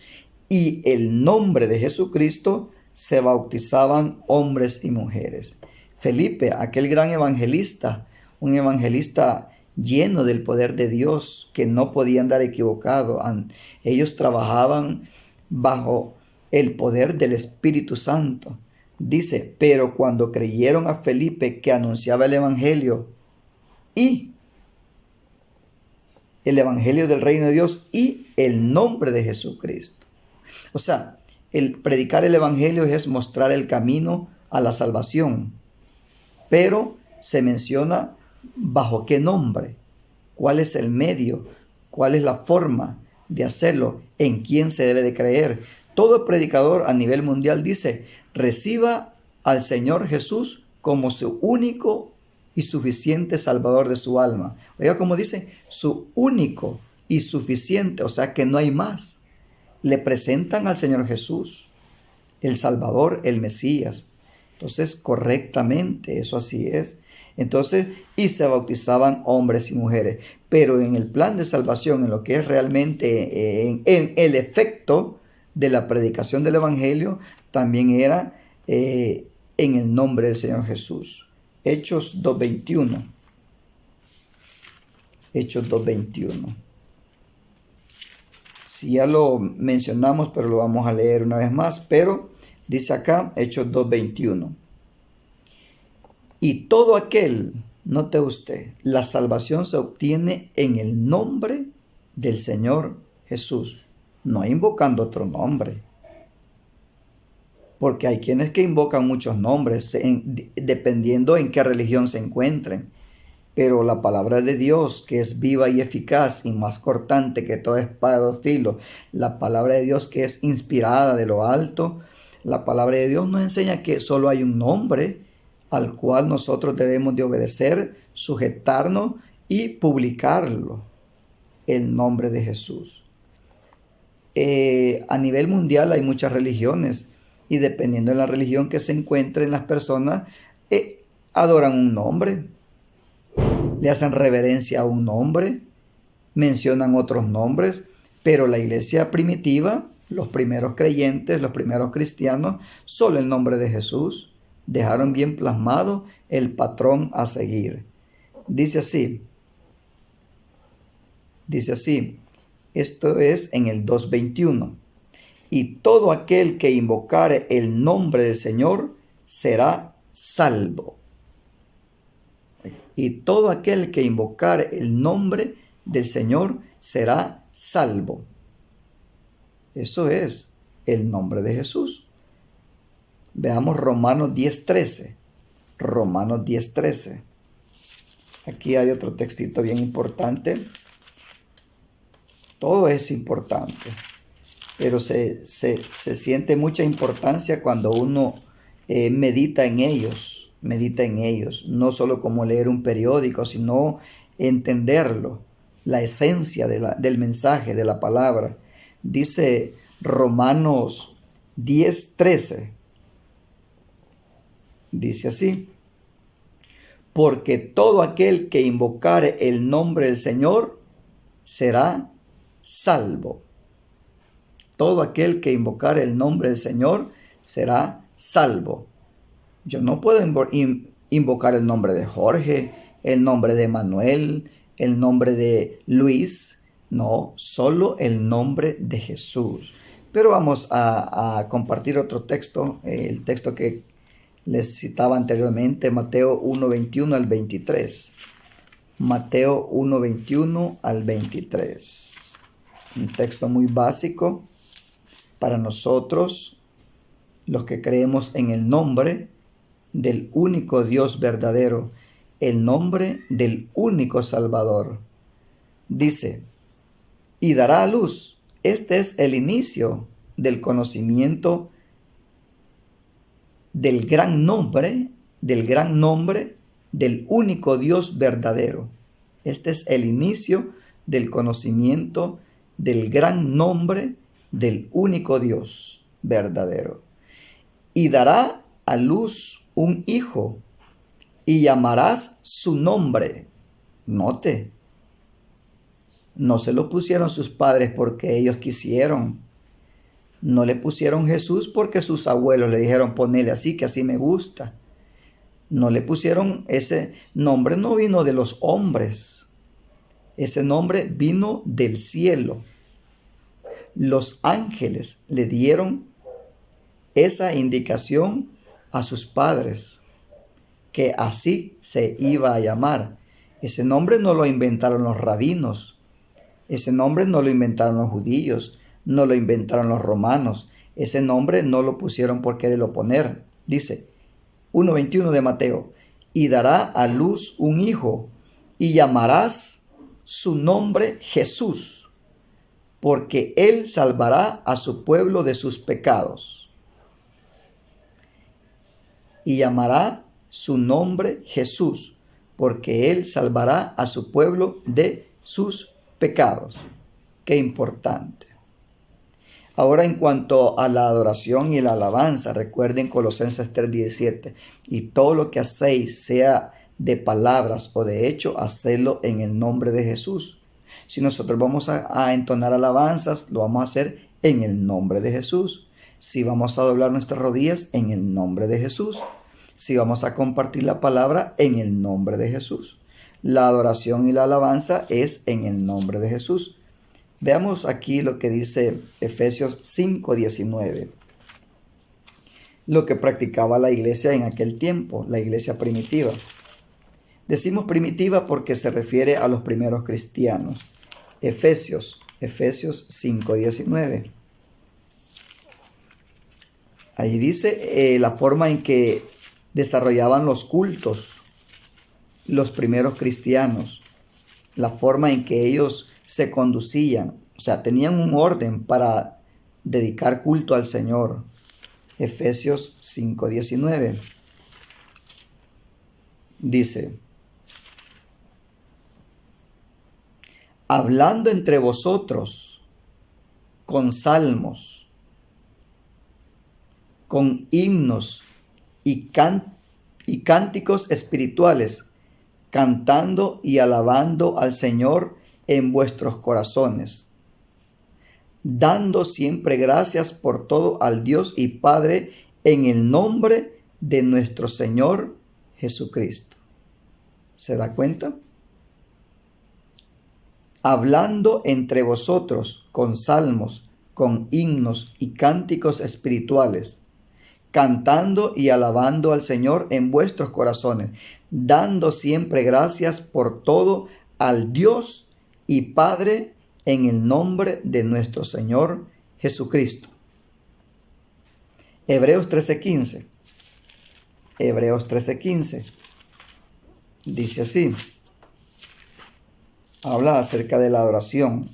y el nombre de Jesucristo, se bautizaban hombres y mujeres. Felipe, aquel gran evangelista, un evangelista lleno del poder de Dios, que no podía andar equivocado. Ellos trabajaban bajo el poder del Espíritu Santo. Dice, pero cuando creyeron a Felipe que anunciaba el evangelio y el evangelio del reino de Dios y el nombre de Jesucristo. O sea, el predicar el evangelio es mostrar el camino a la salvación, pero se menciona bajo qué nombre, cuál es el medio, cuál es la forma de hacerlo, en quién se debe de creer. Todo predicador a nivel mundial dice: reciba al Señor Jesús como su único y suficiente Salvador de su alma. Oiga como dice, su único y suficiente, o sea que no hay más. Le presentan al Señor Jesús, el Salvador, el Mesías. Entonces, correctamente, eso así es. Entonces, y se bautizaban hombres y mujeres. Pero en el plan de salvación, en lo que es realmente en el efecto de la predicación del Evangelio, también era en el nombre del Señor Jesús. Hechos 2:21. Hechos 2:21. Si ya lo mencionamos, pero lo vamos a leer una vez más. Pero dice acá, Hechos 2:21. Y todo aquel, note usted, la salvación se obtiene en el nombre del Señor Jesús, no invocando otro nombre. Porque hay quienes que invocan muchos nombres, dependiendo en qué religión se encuentren. Pero la palabra de Dios, que es viva y eficaz y más cortante que toda espada de dos filos, la palabra de Dios que es inspirada de lo alto, la palabra de Dios nos enseña que solo hay un nombre al cual nosotros debemos de obedecer, sujetarnos y publicarlo, el nombre de Jesús. A nivel mundial hay muchas religiones y dependiendo de la religión que se encuentren las personas, adoran un nombre, le hacen reverencia a un nombre, mencionan otros nombres, pero la iglesia primitiva, los primeros creyentes, los primeros cristianos, solo el nombre de Jesús, dejaron bien plasmado el patrón a seguir. Dice así, esto es en el 2:21. Y todo aquel que invocare el nombre del Señor será salvo. Y todo aquel que invocare el nombre del Señor será salvo. Eso es el nombre de Jesús. Veamos Romanos 10:13. Romanos 10:13. Aquí hay otro textito bien importante. Todo es importante, pero se siente mucha importancia cuando uno medita en ellos, no solo como leer un periódico, sino entenderlo, la esencia del mensaje, de la palabra. Dice Romanos 10:13. Dice así: porque todo aquel que invocare el nombre del Señor será salvo. Todo aquel que invocare el nombre del Señor será salvo. Yo no puedo invocar el nombre de Jorge, el nombre de Manuel, el nombre de Luis. No, solo el nombre de Jesús. Pero vamos a compartir otro texto, el texto que les citaba anteriormente, Mateo 1:21 al 23. Mateo 1:21 al 23. Un texto muy básico para nosotros, los que creemos en el nombre del único Dios verdadero, el nombre del único Salvador. Dice: y dará a luz. Este es el inicio del conocimiento del gran nombre del único Dios verdadero. Este es el inicio del conocimiento del gran nombre del único Dios verdadero. Y dará a luz un hijo, y llamarás su nombre. Note, no se lo pusieron sus padres porque ellos quisieron. No le pusieron Jesús porque sus abuelos le dijeron ponele así, que así me gusta. No le pusieron ese nombre, no vino de los hombres. Ese nombre vino del cielo. Los ángeles le dieron esa indicación a sus padres, que así se iba a llamar. Ese nombre no lo inventaron los rabinos. Ese nombre no lo inventaron los judíos. No lo inventaron los romanos. Ese nombre no lo pusieron por quererlo poner. Dice 1:21 de Mateo: y dará a luz un hijo, y llamarás su nombre Jesús, porque él salvará a su pueblo de sus pecados. Y llamará su nombre Jesús, porque él salvará a su pueblo de sus pecados. Qué importante. Ahora, en cuanto a la adoración y la alabanza, recuerden Colosenses 3:17: y todo lo que hacéis, sea de palabras o de hecho, hacerlo en el nombre de Jesús. Si nosotros vamos a entonar alabanzas, lo vamos a hacer en el nombre de Jesús. Si vamos a doblar nuestras rodillas, en el nombre de Jesús. Si vamos a compartir la palabra, en el nombre de Jesús. La adoración y la alabanza es en el nombre de Jesús. Veamos aquí lo que dice Efesios 5:19. Lo que practicaba la iglesia en aquel tiempo, la iglesia primitiva. Decimos primitiva porque se refiere a los primeros cristianos. Efesios 5:19. Ahí dice la forma en que desarrollaban los cultos los primeros cristianos, la forma en que ellos se conducían, o sea, tenían un orden para dedicar culto al Señor. Efesios 5:19 dice: hablando entre vosotros con salmos, con himnos y cánticos espirituales, cantando y alabando al Señor en vuestros corazones, dando siempre gracias por todo al Dios y Padre en el nombre de nuestro Señor Jesucristo. ¿Se da cuenta? Hablando entre vosotros con salmos, con himnos y cánticos espirituales, cantando y alabando al Señor en vuestros corazones, dando siempre gracias por todo al Dios y Padre en el nombre de nuestro Señor Jesucristo. Hebreos 13:15. Hebreos 13:15. Dice así. Habla acerca de la adoración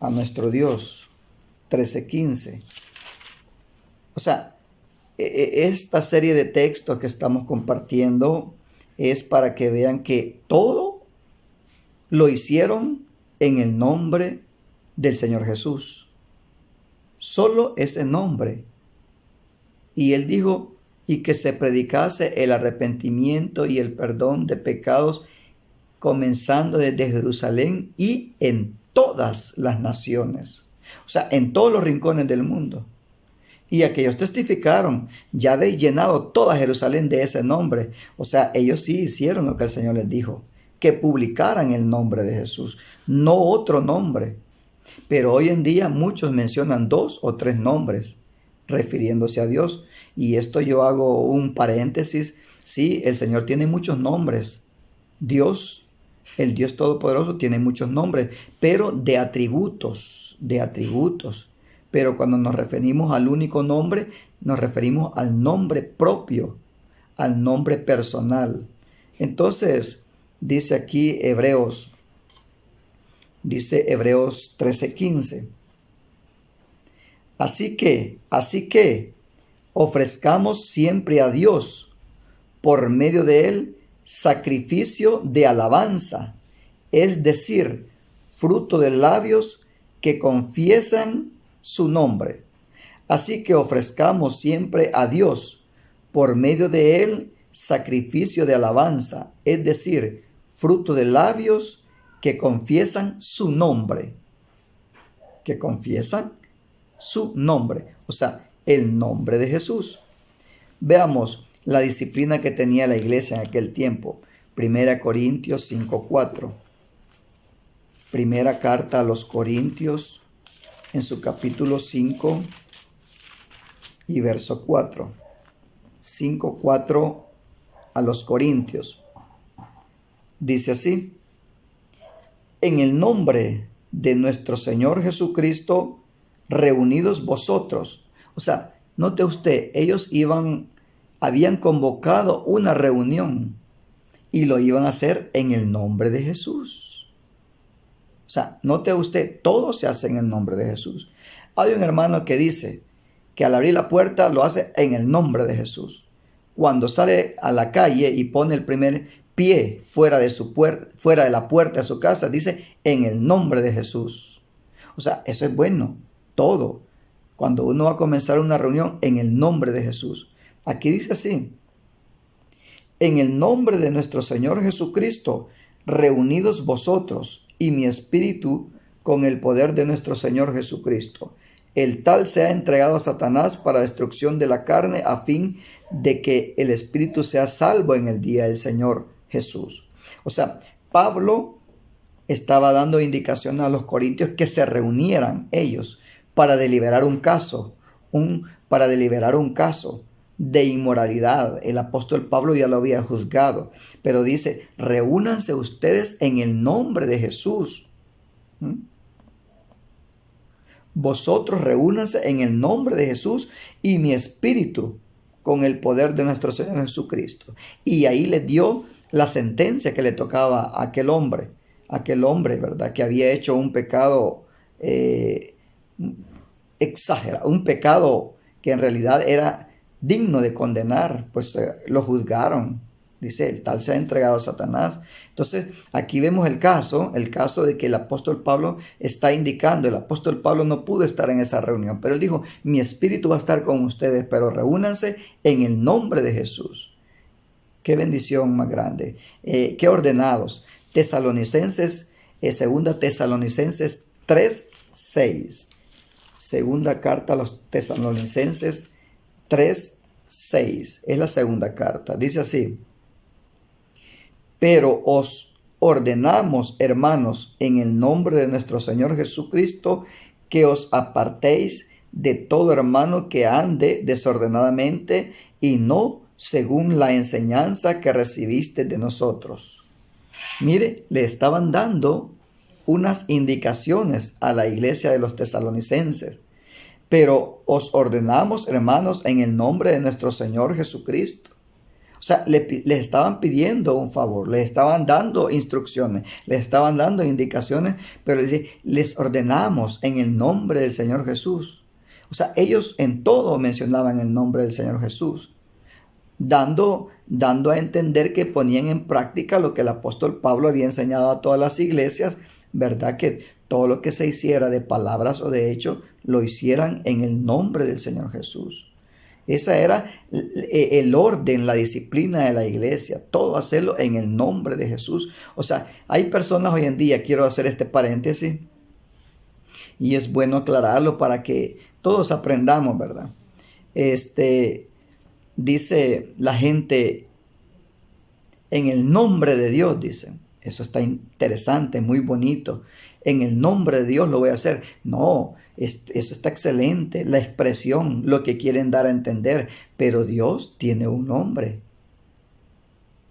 a nuestro Dios. 13:15. O sea, esta serie de textos que estamos compartiendo es para que vean que todo lo hicieron en el nombre del Señor Jesús. Solo ese nombre. Y Él dijo, y que se predicase el arrepentimiento y el perdón de pecados, comenzando desde Jerusalén y en todas las naciones. O sea, en todos los rincones del mundo. Y aquellos testificaron, ya habéis llenado toda Jerusalén de ese nombre. O sea, ellos sí hicieron lo que el Señor les dijo, que publicaran el nombre de Jesús, no otro nombre. Pero hoy en día muchos mencionan 2 o 3 nombres, refiriéndose a Dios. Y esto yo hago un paréntesis. Sí, el Señor tiene muchos nombres. Dios, el Dios Todopoderoso, tiene muchos nombres, pero de atributos. Pero cuando nos referimos al único nombre, nos referimos al nombre propio, al nombre personal. Entonces, dice aquí Hebreos 13:15. Así que, ofrezcamos siempre a Dios, por medio de Él, sacrificio de alabanza, es decir, fruto de labios que confiesan su nombre. Así que ofrezcamos siempre a Dios, por medio de Él, sacrificio de alabanza, es decir, fruto de labios que confiesan su nombre. Que confiesan su nombre, o sea, el nombre de Jesús. Veamos la disciplina que tenía la iglesia en aquel tiempo. 1 Corintios 5:4. Primera carta a los Corintios, en su capítulo 5 y verso 4. 5:4 a los Corintios. Dice así: en el nombre de nuestro Señor Jesucristo, reunidos vosotros. O sea, note usted, ellos habían convocado una reunión y lo iban a hacer en el nombre de Jesús. O sea, note usted, todo se hace en el nombre de Jesús. Hay un hermano que dice que al abrir la puerta lo hace en el nombre de Jesús. Cuando sale a la calle y pone el primer pie fuera de la puerta de su casa, dice en el nombre de Jesús. O sea, eso es bueno, todo. Cuando uno va a comenzar una reunión, en el nombre de Jesús. Aquí dice así: en el nombre de nuestro Señor Jesucristo, reunidos vosotros y mi espíritu con el poder de nuestro Señor Jesucristo. El tal se ha entregado a Satanás para destrucción de la carne, a fin de que el espíritu sea salvo en el día del Señor Jesús. O sea, Pablo estaba dando indicación a los corintios que se reunieran ellos para deliberar un caso, de inmoralidad. El apóstol Pablo ya lo había juzgado, pero dice, reúnanse ustedes en el nombre de Jesús. Vosotros reúnanse en el nombre de Jesús y mi espíritu con el poder de nuestro Señor Jesucristo. Y ahí le dio la sentencia que le tocaba a aquel hombre, ¿verdad? Que había hecho un pecado exagerado, un pecado que en realidad era digno de condenar, pues lo juzgaron. Dice, el tal se ha entregado a Satanás. Entonces, aquí vemos el caso de que el apóstol Pablo está indicando. El apóstol Pablo no pudo estar en esa reunión, pero él dijo, mi espíritu va a estar con ustedes, pero reúnanse en el nombre de Jesús. Qué bendición más grande. Qué ordenados. Tesalonicenses, segunda Tesalonicenses 3:6. Segunda carta a los Tesalonicenses 3:6. Es la segunda carta. Dice así. Pero os ordenamos, hermanos, en el nombre de nuestro Señor Jesucristo, que os apartéis de todo hermano que ande desordenadamente y no según la enseñanza que recibiste de nosotros. Mire, le estaban dando unas indicaciones a la iglesia de los tesalonicenses. Pero os ordenamos, hermanos, en el nombre de nuestro Señor Jesucristo. O sea, les estaban pidiendo un favor, les estaban dando instrucciones, les estaban dando indicaciones, pero les ordenamos en el nombre del Señor Jesús. O sea, ellos en todo mencionaban el nombre del Señor Jesús, dando a entender que ponían en práctica lo que el apóstol Pablo había enseñado a todas las iglesias, ¿verdad? Que todo lo que se hiciera de palabras o de hecho, lo hicieran en el nombre del Señor Jesús. Esa era el orden, la disciplina de la iglesia, todo hacerlo en el nombre de Jesús. O sea, hay personas hoy en día, quiero hacer este paréntesis, y es bueno aclararlo para que todos aprendamos, ¿verdad? Dice la gente, en el nombre de Dios, dicen. Eso está interesante, muy bonito. En el nombre de Dios lo voy a hacer. No, eso está excelente, la expresión, lo que quieren dar a entender. Pero Dios tiene un nombre.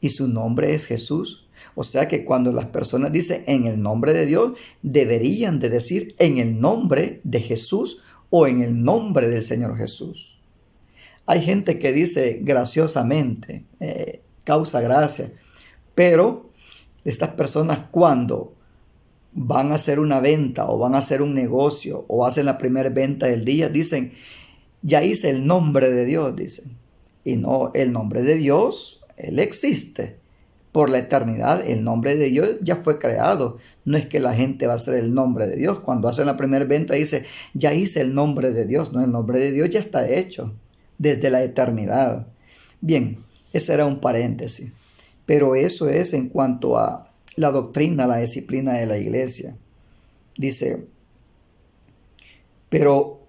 Y su nombre es Jesús. O sea que cuando las personas dicen en el nombre de Dios, deberían de decir en el nombre de Jesús o en el nombre del Señor Jesús. Hay gente que dice graciosamente, causa gracia, pero estas personas cuando van a hacer una venta o van a hacer un negocio o hacen la primera venta del día, dicen, ya hice el nombre de Dios, dicen. Y no, el nombre de Dios, Él existe por la eternidad. El nombre de Dios ya fue creado. No es que la gente va a hacer el nombre de Dios. Cuando hacen la primera venta dice, ya hice el nombre de Dios. No, el nombre de Dios ya está hecho desde la eternidad. Bien, ese era un paréntesis. Pero eso es en cuanto a la doctrina, la disciplina de la iglesia. Dice, pero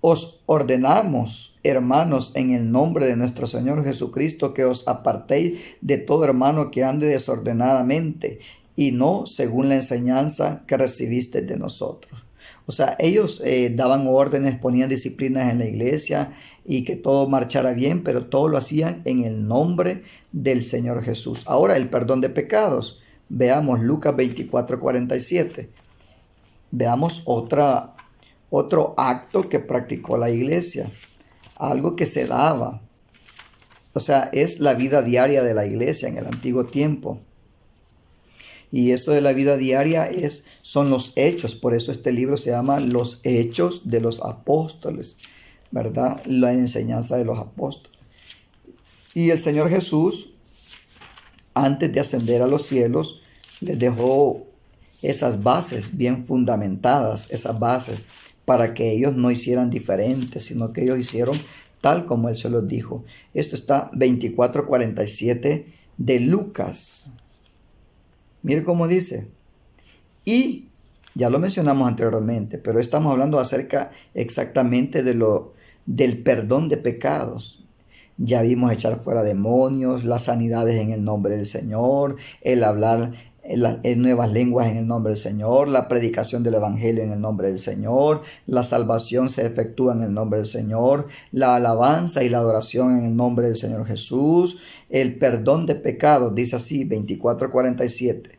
os ordenamos, hermanos, en el nombre de nuestro Señor Jesucristo, que os apartéis de todo hermano que ande desordenadamente y no según la enseñanza que recibiste de nosotros. O sea, ellos daban órdenes, ponían disciplinas en la iglesia y que todo marchara bien, pero todo lo hacían en el nombre del Señor Jesús. Ahora, el perdón de pecados. Veamos Lucas 24:47. Veamos otro acto que practicó la iglesia. Algo que se daba. O sea, es la vida diaria de la iglesia en el antiguo tiempo. Y eso de la vida diaria son los hechos. Por eso este libro se llama Los Hechos de los Apóstoles, ¿verdad? La enseñanza de los apóstoles. Y el Señor Jesús, antes de ascender a los cielos, les dejó esas bases bien fundamentadas, esas bases para que ellos no hicieran diferentes, sino que ellos hicieron tal como Él se los dijo. Esto está 24:47 de Lucas. Mire cómo dice. Y ya lo mencionamos anteriormente, pero estamos hablando acerca exactamente del perdón de pecados. Ya vimos echar fuera demonios, las sanidades en el nombre del Señor, el hablar en nuevas lenguas en el nombre del Señor, la predicación del Evangelio en el nombre del Señor, la salvación se efectúa en el nombre del Señor, la alabanza y la adoración en el nombre del Señor Jesús, el perdón de pecados, dice así, 24:47.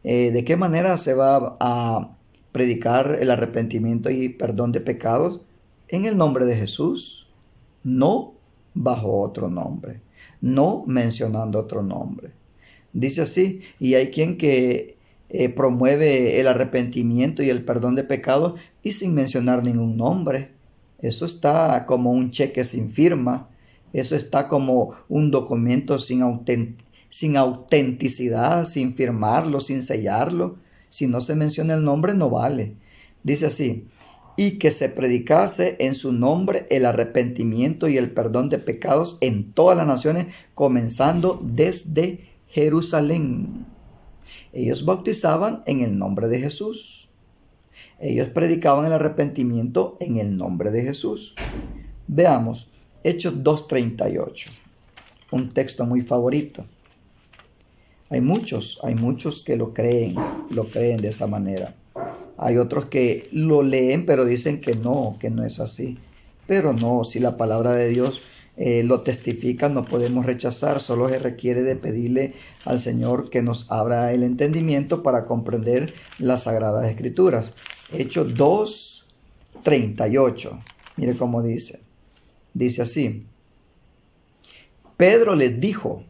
¿De qué manera se va a predicar el arrepentimiento y perdón de pecados? En el nombre de Jesús, no bajo otro nombre, no mencionando otro nombre. Dice así, y hay quien que promueve el arrepentimiento y el perdón de pecados y sin mencionar ningún nombre. Eso está como un cheque sin firma, eso está como un documento sin autenticidad, sin firmarlo, sin sellarlo. Si no se menciona el nombre, no vale. Dice así, y que se predicase en su nombre el arrepentimiento y el perdón de pecados en todas las naciones, comenzando desde Jerusalén. Ellos bautizaban en el nombre de Jesús. Ellos predicaban el arrepentimiento en el nombre de Jesús. Veamos, Hechos 2:38, un texto muy favorito. Hay muchos que lo creen de esa manera. Hay otros que lo leen, pero dicen que no es así. Pero no, si la palabra de Dios lo testifica, no podemos rechazar. Solo se requiere de pedirle al Señor que nos abra el entendimiento para comprender las Sagradas Escrituras. Hechos 2:38. Mire cómo dice. Dice así. Pedro les dijo: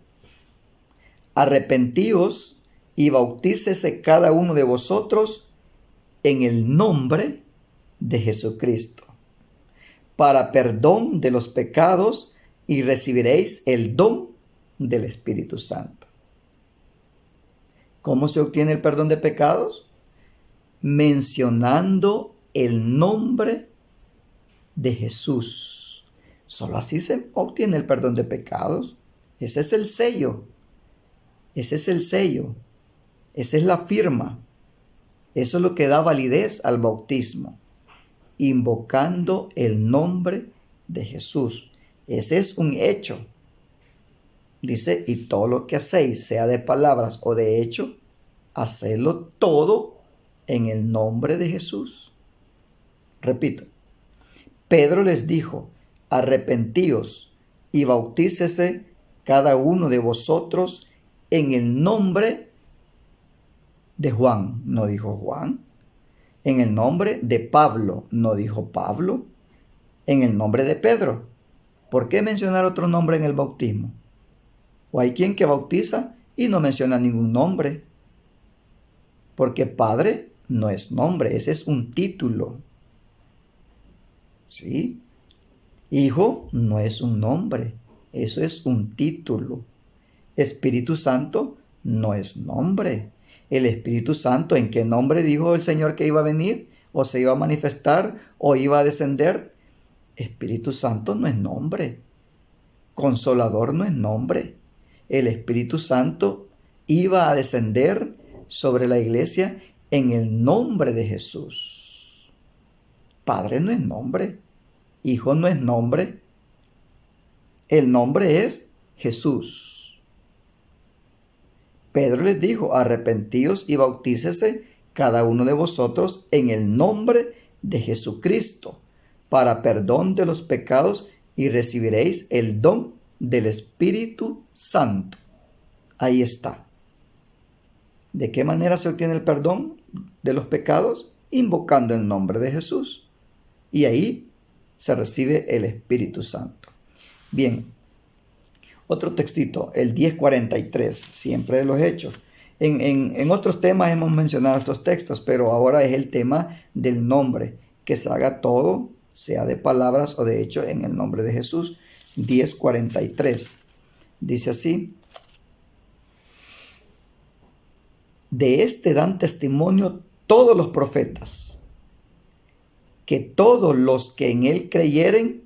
arrepentíos y bautícese cada uno de vosotros en el nombre de Jesucristo, para perdón de los pecados, y recibiréis el don del Espíritu Santo. ¿Cómo se obtiene el perdón de pecados? Mencionando el nombre de Jesús. Solo así se obtiene el perdón de pecados. Ese es el sello. Ese es el sello. Esa es la firma. Eso es lo que da validez al bautismo. Invocando el nombre de Jesús. Ese es un hecho. Dice, y todo lo que hacéis, sea de palabras o de hecho, hacedlo todo en el nombre de Jesús. Repito, Pedro les dijo, arrepentíos y bautícese cada uno de vosotros en el nombre de Juan, no dijo Juan. En el nombre de Pablo, no dijo Pablo. En el nombre de Pedro. ¿Por qué mencionar otro nombre en el bautismo? O hay quien que bautiza y no menciona ningún nombre. Porque Padre no es nombre, ese es un título. ¿Sí? Hijo no es un nombre, eso es un título. Espíritu Santo no es nombre. El Espíritu Santo, ¿en qué nombre dijo el Señor que iba a venir? ¿O se iba a manifestar? ¿O iba a descender? Espíritu Santo no es nombre. Consolador no es nombre. El Espíritu Santo iba a descender sobre la iglesia en el nombre de Jesús. Padre no es nombre. Hijo no es nombre. El nombre es Jesús. Pedro les dijo, arrepentíos y bautícese cada uno de vosotros en el nombre de Jesucristo, para perdón de los pecados, y recibiréis el don del Espíritu Santo. Ahí está. ¿De qué manera se obtiene el perdón de los pecados? Invocando el nombre de Jesús. Y ahí se recibe el Espíritu Santo. Bien, otro textito, el 10:43, siempre de los Hechos. En otros temas hemos mencionado estos textos, pero ahora es el tema del nombre, que se haga todo, sea de palabras o de hecho, en el nombre de Jesús. 10:43, dice así: de este dan testimonio todos los profetas, que todos los que en él creyeren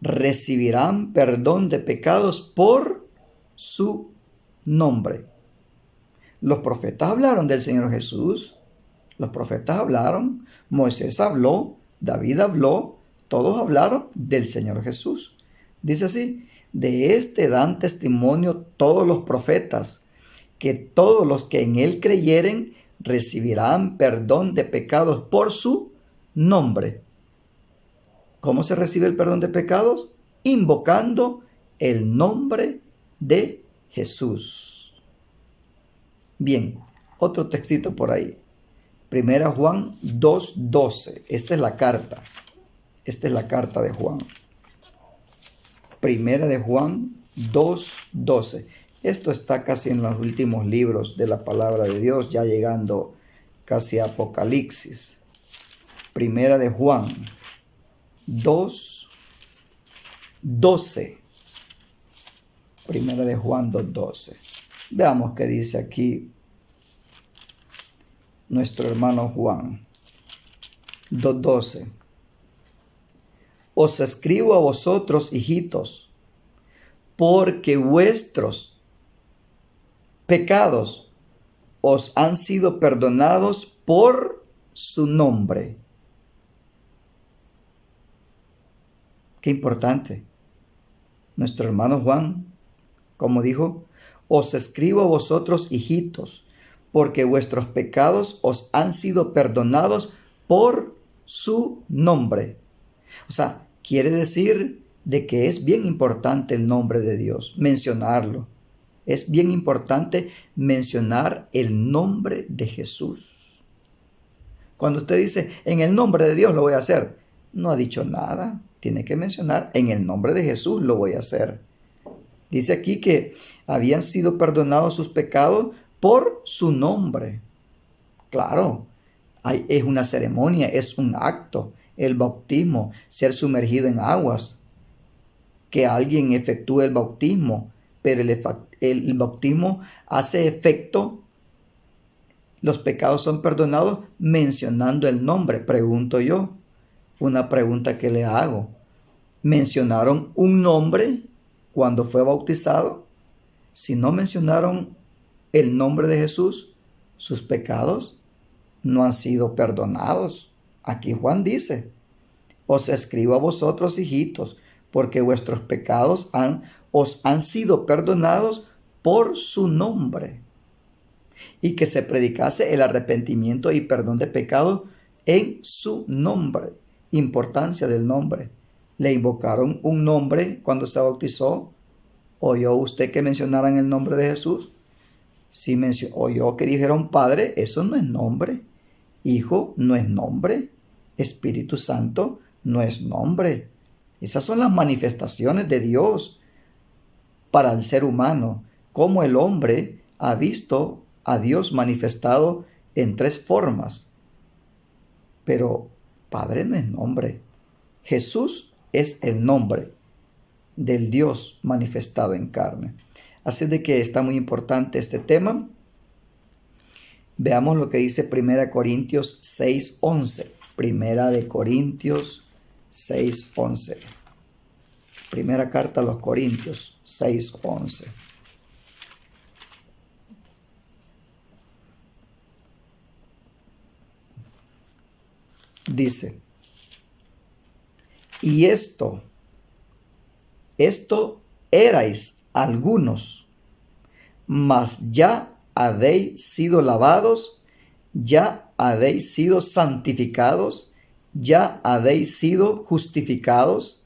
recibirán perdón de pecados por su nombre. Los profetas hablaron del Señor Jesús. Los profetas hablaron, Moisés habló, David habló, todos hablaron del Señor Jesús. Dice así: de este dan testimonio todos los profetas, que todos los que en él creyeren recibirán perdón de pecados por su nombre. ¿Cómo se recibe el perdón de pecados? Invocando el nombre de Jesús. Bien, otro textito por ahí. Primera Juan 2:12. Esta es la carta. Esta es la carta de Juan. Primera de Juan 2:12. Esto está casi en los últimos libros de la palabra de Dios, ya llegando casi a Apocalipsis. Primera de Juan 2:12. Primera de Juan 2:12. Veamos qué dice aquí nuestro hermano Juan. 2:12. Os escribo a vosotros, hijitos, porque vuestros pecados os han sido perdonados por su nombre. Qué importante. Nuestro hermano Juan, como dijo, os escribo a vosotros, hijitos, porque vuestros pecados os han sido perdonados por su nombre. O sea, quiere decir de que es bien importante el nombre de Dios, mencionarlo. Es bien importante mencionar el nombre de Jesús. Cuando usted dice, en el nombre de Dios lo voy a hacer, no ha dicho nada. Tiene que mencionar, en el nombre de Jesús lo voy a hacer. Dice aquí que habían sido perdonados sus pecados por su nombre. Claro, es una ceremonia, es un acto. El bautismo, ser sumergido en aguas, que alguien efectúe el bautismo, pero el bautismo hace efecto, los pecados son perdonados mencionando el nombre. Pregunto yo, una pregunta que le hago: ¿mencionaron un nombre cuando fue bautizado? Si no mencionaron el nombre de Jesús, sus pecados no han sido perdonados. Aquí Juan dice: os escribo a vosotros, hijitos, porque vuestros pecados os han sido perdonados por su nombre. Y que se predicase el arrepentimiento y perdón de pecados en su nombre. Importancia del nombre. Le invocaron un nombre cuando se bautizó. ¿Oyó usted que mencionaran el nombre de Jesús? Si oyó que dijeron Padre, eso no es nombre. Hijo no es nombre. Espíritu Santo no es nombre. Esas son las manifestaciones de Dios para el ser humano. Como el hombre ha visto a Dios manifestado en tres formas. Pero Padre no es nombre. Jesús es el nombre del Dios manifestado en carne. Así de que está muy importante este tema. Veamos lo que dice 1 Corintios 6:11. Primera de Corintios 6:11. Primera carta a los Corintios 6:11. Dice: y esto erais algunos, mas ya habéis sido lavados, ya habéis sido santificados, ya habéis sido justificados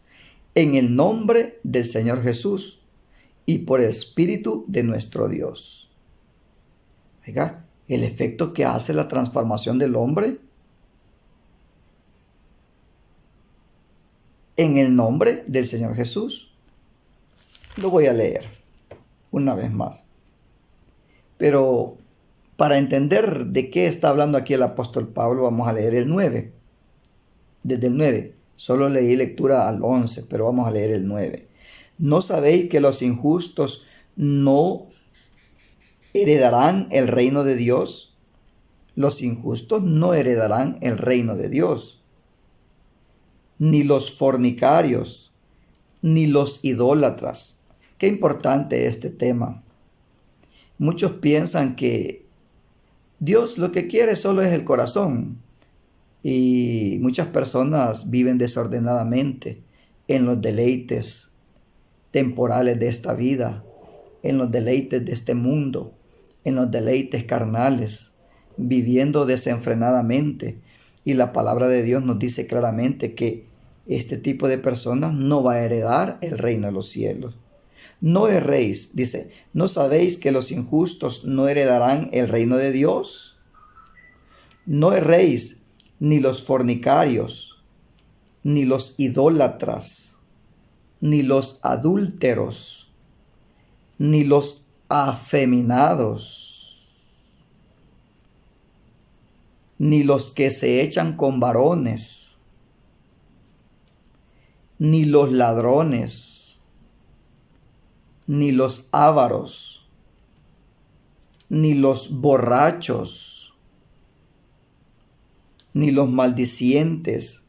en el nombre del Señor Jesús y por el Espíritu de nuestro Dios. Oiga, el efecto que hace la transformación del hombre en el nombre del Señor Jesús. Lo voy a leer una vez más. Pero para entender de qué está hablando aquí el apóstol Pablo, vamos a leer el 9. Desde el 9. Solo leí lectura al 11, pero vamos a leer el 9. ¿No sabéis que los injustos no heredarán el reino de Dios? Los injustos no heredarán el reino de Dios. Ni los fornicarios, ni los idólatras. Qué importante este tema. Muchos piensan que Dios lo que quiere solo es el corazón, y muchas personas viven desordenadamente en los deleites temporales de esta vida, en los deleites de este mundo, en los deleites carnales, viviendo desenfrenadamente. Y la palabra de Dios nos dice claramente que este tipo de personas no va a heredar el reino de los cielos. No erréis, dice, ¿no sabéis que los injustos no heredarán el reino de Dios? No erréis, ni los fornicarios, ni los idólatras, ni los adúlteros, ni los afeminados, ni los que se echan con varones, ni los ladrones, ni los ávaros, ni los borrachos, ni los maldicientes,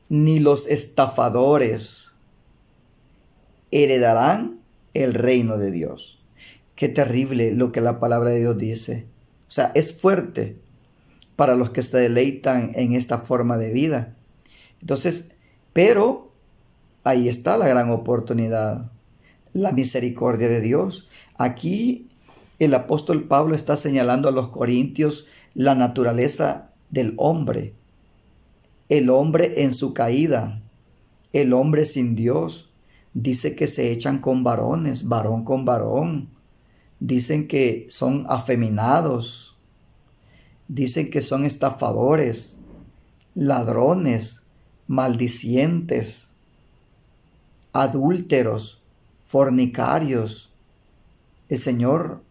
ni los estafadores heredarán el reino de Dios. Qué terrible lo que la palabra de Dios dice. O sea, es fuerte para los que se deleitan en esta forma de vida. Entonces, pero ahí está la gran oportunidad, la misericordia de Dios. Aquí el apóstol Pablo está señalando a los corintios la naturaleza del hombre, el hombre en su caída, el hombre sin Dios. Dice que se echan con varones, varón con varón. Dicen que son afeminados. Dicen que son estafadores, ladrones, maldicientes, adúlteros, fornicarios. El Señor,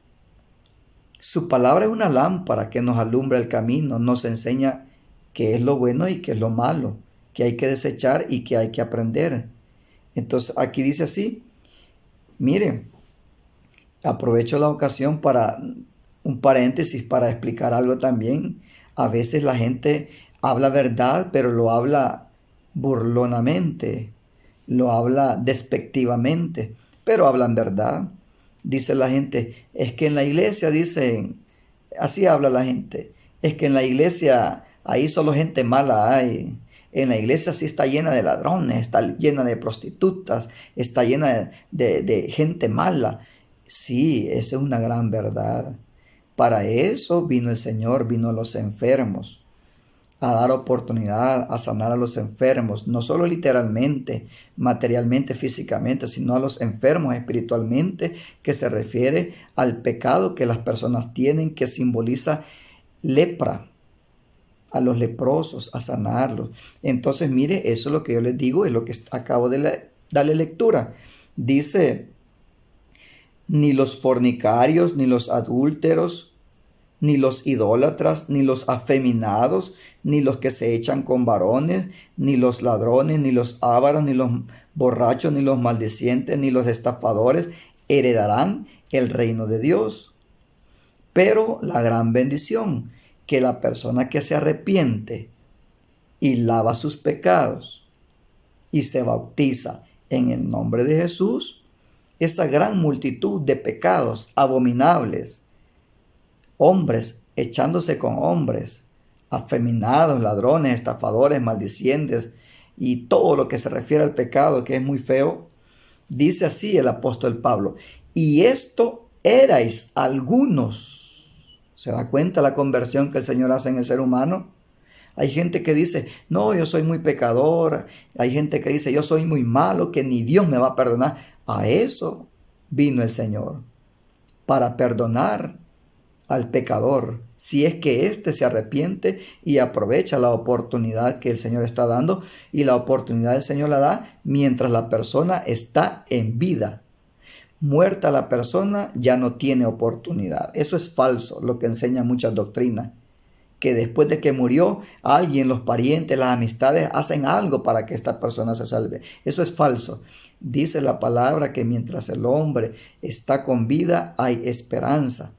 su palabra es una lámpara que nos alumbra el camino, nos enseña qué es lo bueno y qué es lo malo, qué hay que desechar y qué hay que aprender. Entonces aquí dice así, miren, aprovecho la ocasión para un paréntesis para explicar algo también. A veces la gente habla verdad, pero lo habla burlonamente, lo habla despectivamente, pero hablan verdad. Dice la gente, es que en la iglesia dicen, así habla la gente, es que en la iglesia ahí solo gente mala hay. En la iglesia sí está llena de ladrones, está llena de prostitutas, está llena de gente mala. Sí, esa es una gran verdad. Para eso vino el Señor, vino a los enfermos, a dar oportunidad, a sanar a los enfermos, no solo literalmente, materialmente, físicamente, sino a los enfermos espiritualmente, que se refiere al pecado que las personas tienen, que simboliza lepra, a los leprosos, a sanarlos. Entonces, mire, eso es lo que yo les digo, es lo que acabo de darle lectura. Dice, ni los fornicarios, ni los adúlteros, ni los idólatras, ni los afeminados, ni los que se echan con varones, ni los ladrones, ni los ávaros, ni los borrachos, ni los maldicientes, ni los estafadores heredarán el reino de Dios. Pero la gran bendición, que la persona que se arrepiente y lava sus pecados y se bautiza en el nombre de Jesús, esa gran multitud de pecados abominables, hombres echándose con hombres, afeminados, ladrones, estafadores, maldicientes y todo lo que se refiere al pecado, que es muy feo, dice así el apóstol Pablo, y esto erais algunos. ¿Se da cuenta la conversión que el Señor hace en el ser humano? Hay gente que dice, no, yo soy muy pecador. Hay gente que dice, yo soy muy malo, que ni Dios me va a perdonar. A eso vino el Señor, para perdonar al pecador, si es que éste se arrepiente y aprovecha la oportunidad que el Señor está dando, y la oportunidad el Señor la da mientras la persona está en vida. Muerta la persona ya no tiene oportunidad. Eso es falso, lo que enseñan muchas doctrinas, que después de que murió alguien, los parientes, las amistades hacen algo para que esta persona se salve. Eso es falso. Dice la palabra que mientras el hombre está con vida hay esperanza.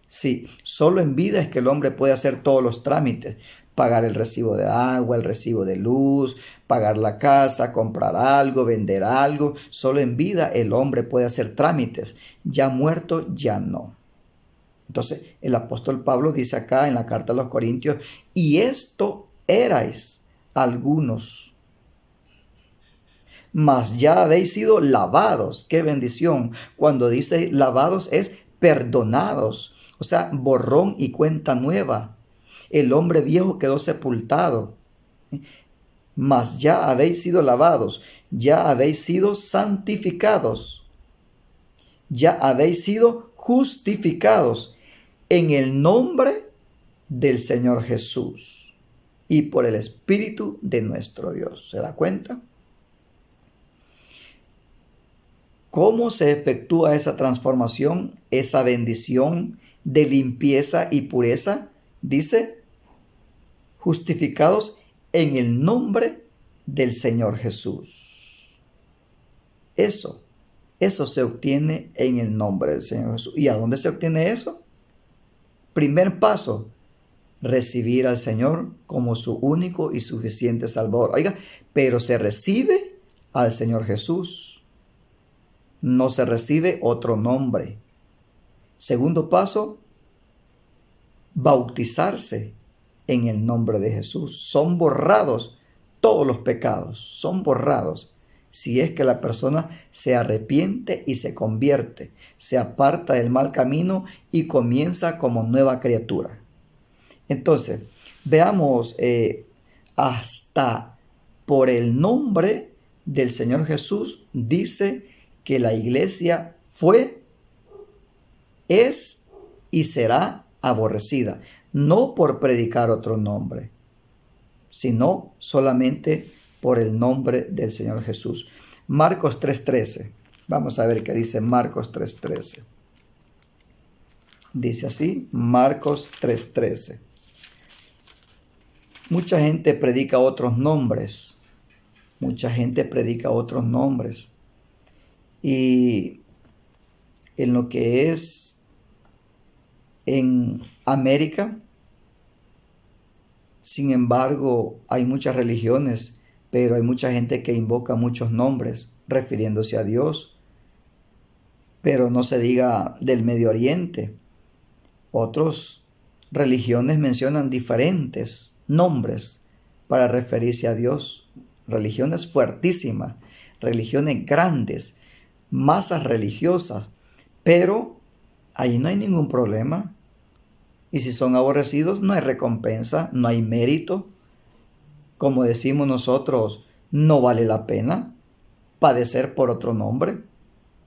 Sí, solo en vida es que el hombre puede hacer todos los trámites, pagar el recibo de agua, el recibo de luz, pagar la casa, comprar algo, vender algo. Solo en vida el hombre puede hacer trámites. Ya muerto, ya no. Entonces el apóstol Pablo dice acá en la carta a los Corintios, y esto erais algunos, mas ya habéis sido lavados. ¡Qué bendición! Cuando dice lavados es perdonados, o sea, borrón y cuenta nueva. El hombre viejo quedó sepultado, mas ya habéis sido lavados, ya habéis sido santificados, ya habéis sido justificados en el nombre del Señor Jesús y por el Espíritu de nuestro Dios. ¿Se da cuenta? ¿Cómo se efectúa esa transformación, esa bendición de limpieza y pureza? Dice, justificados en el nombre del Señor Jesús. Eso se obtiene en el nombre del Señor Jesús. ¿Y a dónde se obtiene eso? Primer paso, recibir al Señor como su único y suficiente Salvador. Oiga, pero se recibe al Señor Jesús. No se recibe otro nombre. Segundo paso, bautizarse en el nombre de Jesús. Son borrados todos los pecados, son borrados si es que la persona se arrepiente y se convierte, se aparta del mal camino y comienza como nueva criatura. Entonces, veamos hasta por el nombre del Señor Jesús dice que la iglesia fue, es y será aborrecida, no por predicar otro nombre, sino solamente por el nombre del Señor Jesús. Marcos 3:13. Vamos a ver qué dice Marcos 3:13. Dice así, Marcos 3:13. Mucha gente predica otros nombres. Mucha gente predica otros nombres. Y en lo que es en América, sin embargo, hay muchas religiones, pero hay mucha gente que invoca muchos nombres refiriéndose a Dios. Pero no se diga del Medio Oriente. Otras religiones mencionan diferentes nombres para referirse a Dios. Religiones fuertísimas, religiones grandes, masas religiosas, pero ahí no hay ningún problema. Y si son aborrecidos, no hay recompensa, no hay mérito. Como decimos nosotros, no vale la pena padecer por otro nombre,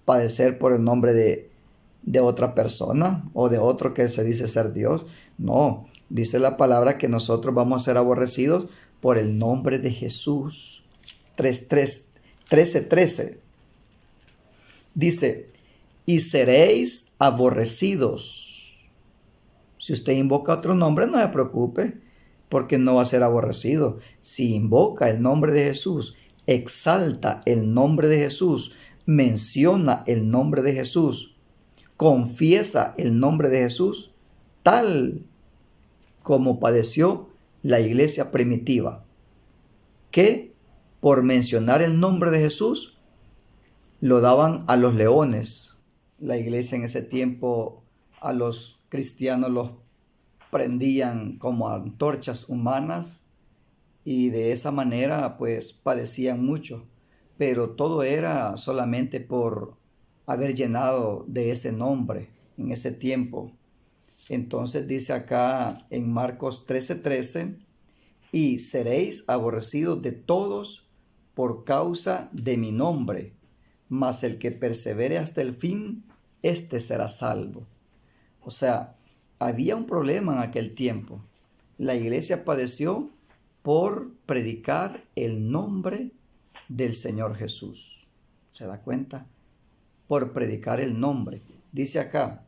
padecer por el nombre de otra persona o de otro que se dice ser Dios. No, dice la palabra que nosotros vamos a ser aborrecidos por el nombre de Jesús. 13:13. Dice, y seréis aborrecidos. Si usted invoca otro nombre, no se preocupe, porque no va a ser aborrecido. Si invoca el nombre de Jesús, exalta el nombre de Jesús, menciona el nombre de Jesús, confiesa el nombre de Jesús, tal como padeció la iglesia primitiva, que por mencionar el nombre de Jesús, lo daban a los leones. La iglesia en ese tiempo a los cristianos los prendían como antorchas humanas y de esa manera pues padecían mucho, pero todo era solamente por haber llenado de ese nombre en ese tiempo. Entonces dice acá en Marcos 13:13, y seréis aborrecidos de todos por causa de mi nombre, mas el que persevere hasta el fin, éste será salvo. O sea, había un problema en aquel tiempo. La iglesia padeció por predicar el nombre del Señor Jesús. ¿Se da cuenta? Por predicar el nombre. Dice acá,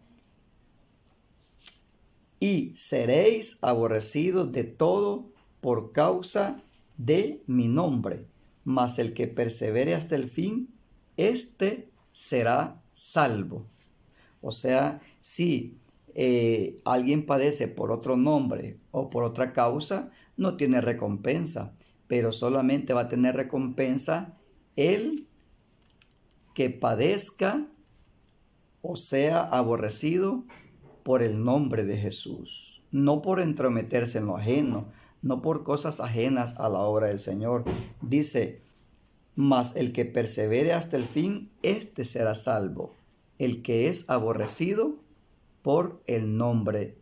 y seréis aborrecidos de todo por causa de mi nombre, mas el que persevere hasta el fin, éste será salvo. O sea, si alguien padece por otro nombre o por otra causa, no tiene recompensa, pero solamente va a tener recompensa el que padezca o sea aborrecido por el nombre de Jesús, no por entrometerse en lo ajeno, no por cosas ajenas a la obra del Señor. Dice, mas el que persevere hasta el fin, éste será salvo, el que es aborrecido por el nombre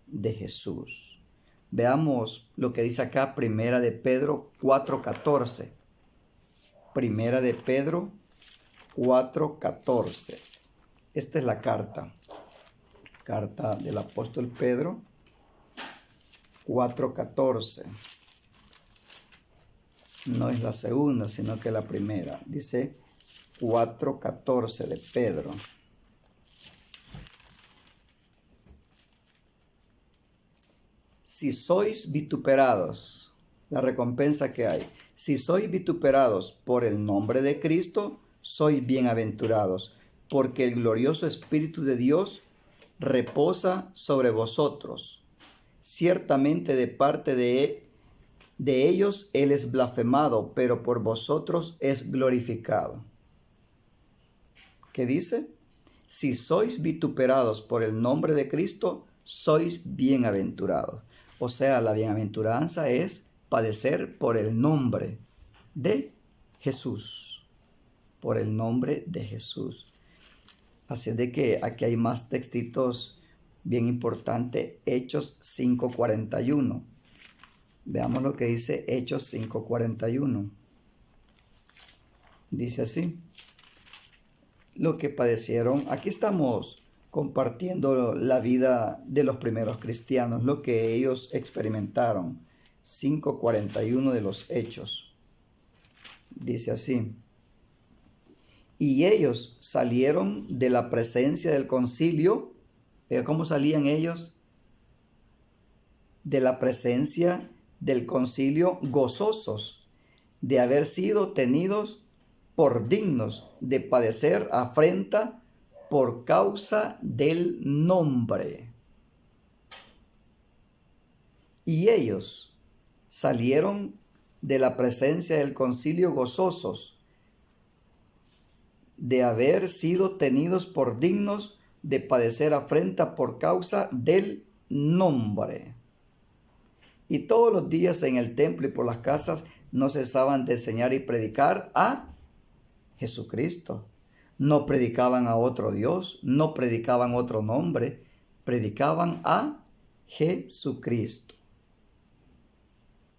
de Jesús. Veamos lo que dice acá Primera de Pedro 4:14. Primera de Pedro 4:14. Esta es la carta del apóstol Pedro 4:14. No es la segunda, sino que la primera. Dice 4:14 de Pedro. Si sois vituperados, la recompensa que hay. Si sois vituperados por el nombre de Cristo, sois bienaventurados, porque el glorioso Espíritu de Dios reposa sobre vosotros. Ciertamente de parte de ellos Él es blasfemado, pero por vosotros es glorificado. ¿Qué dice? Si sois vituperados por el nombre de Cristo, sois bienaventurados. O sea, la bienaventuranza es padecer por el nombre de Jesús. Por el nombre de Jesús. Así es de que aquí hay más textitos bien importantes. Hechos 5:41. Veamos lo que dice Hechos 5:41. Dice así. Lo que padecieron. Aquí estamos compartiendo la vida de los primeros cristianos, lo que ellos experimentaron. 5:41 de los Hechos. Dice así. Y ellos salieron de la presencia del concilio. ¿Cómo salían ellos? De la presencia del concilio, gozosos de haber sido tenidos por dignos de padecer afrenta por causa del nombre. Y ellos salieron de la presencia del concilio gozosos de haber sido tenidos por dignos de padecer afrenta por causa del nombre. Y todos los días en el templo y por las casas no cesaban de enseñar y predicar a Jesucristo. No predicaban a otro Dios, no predicaban otro nombre, predicaban a Jesucristo.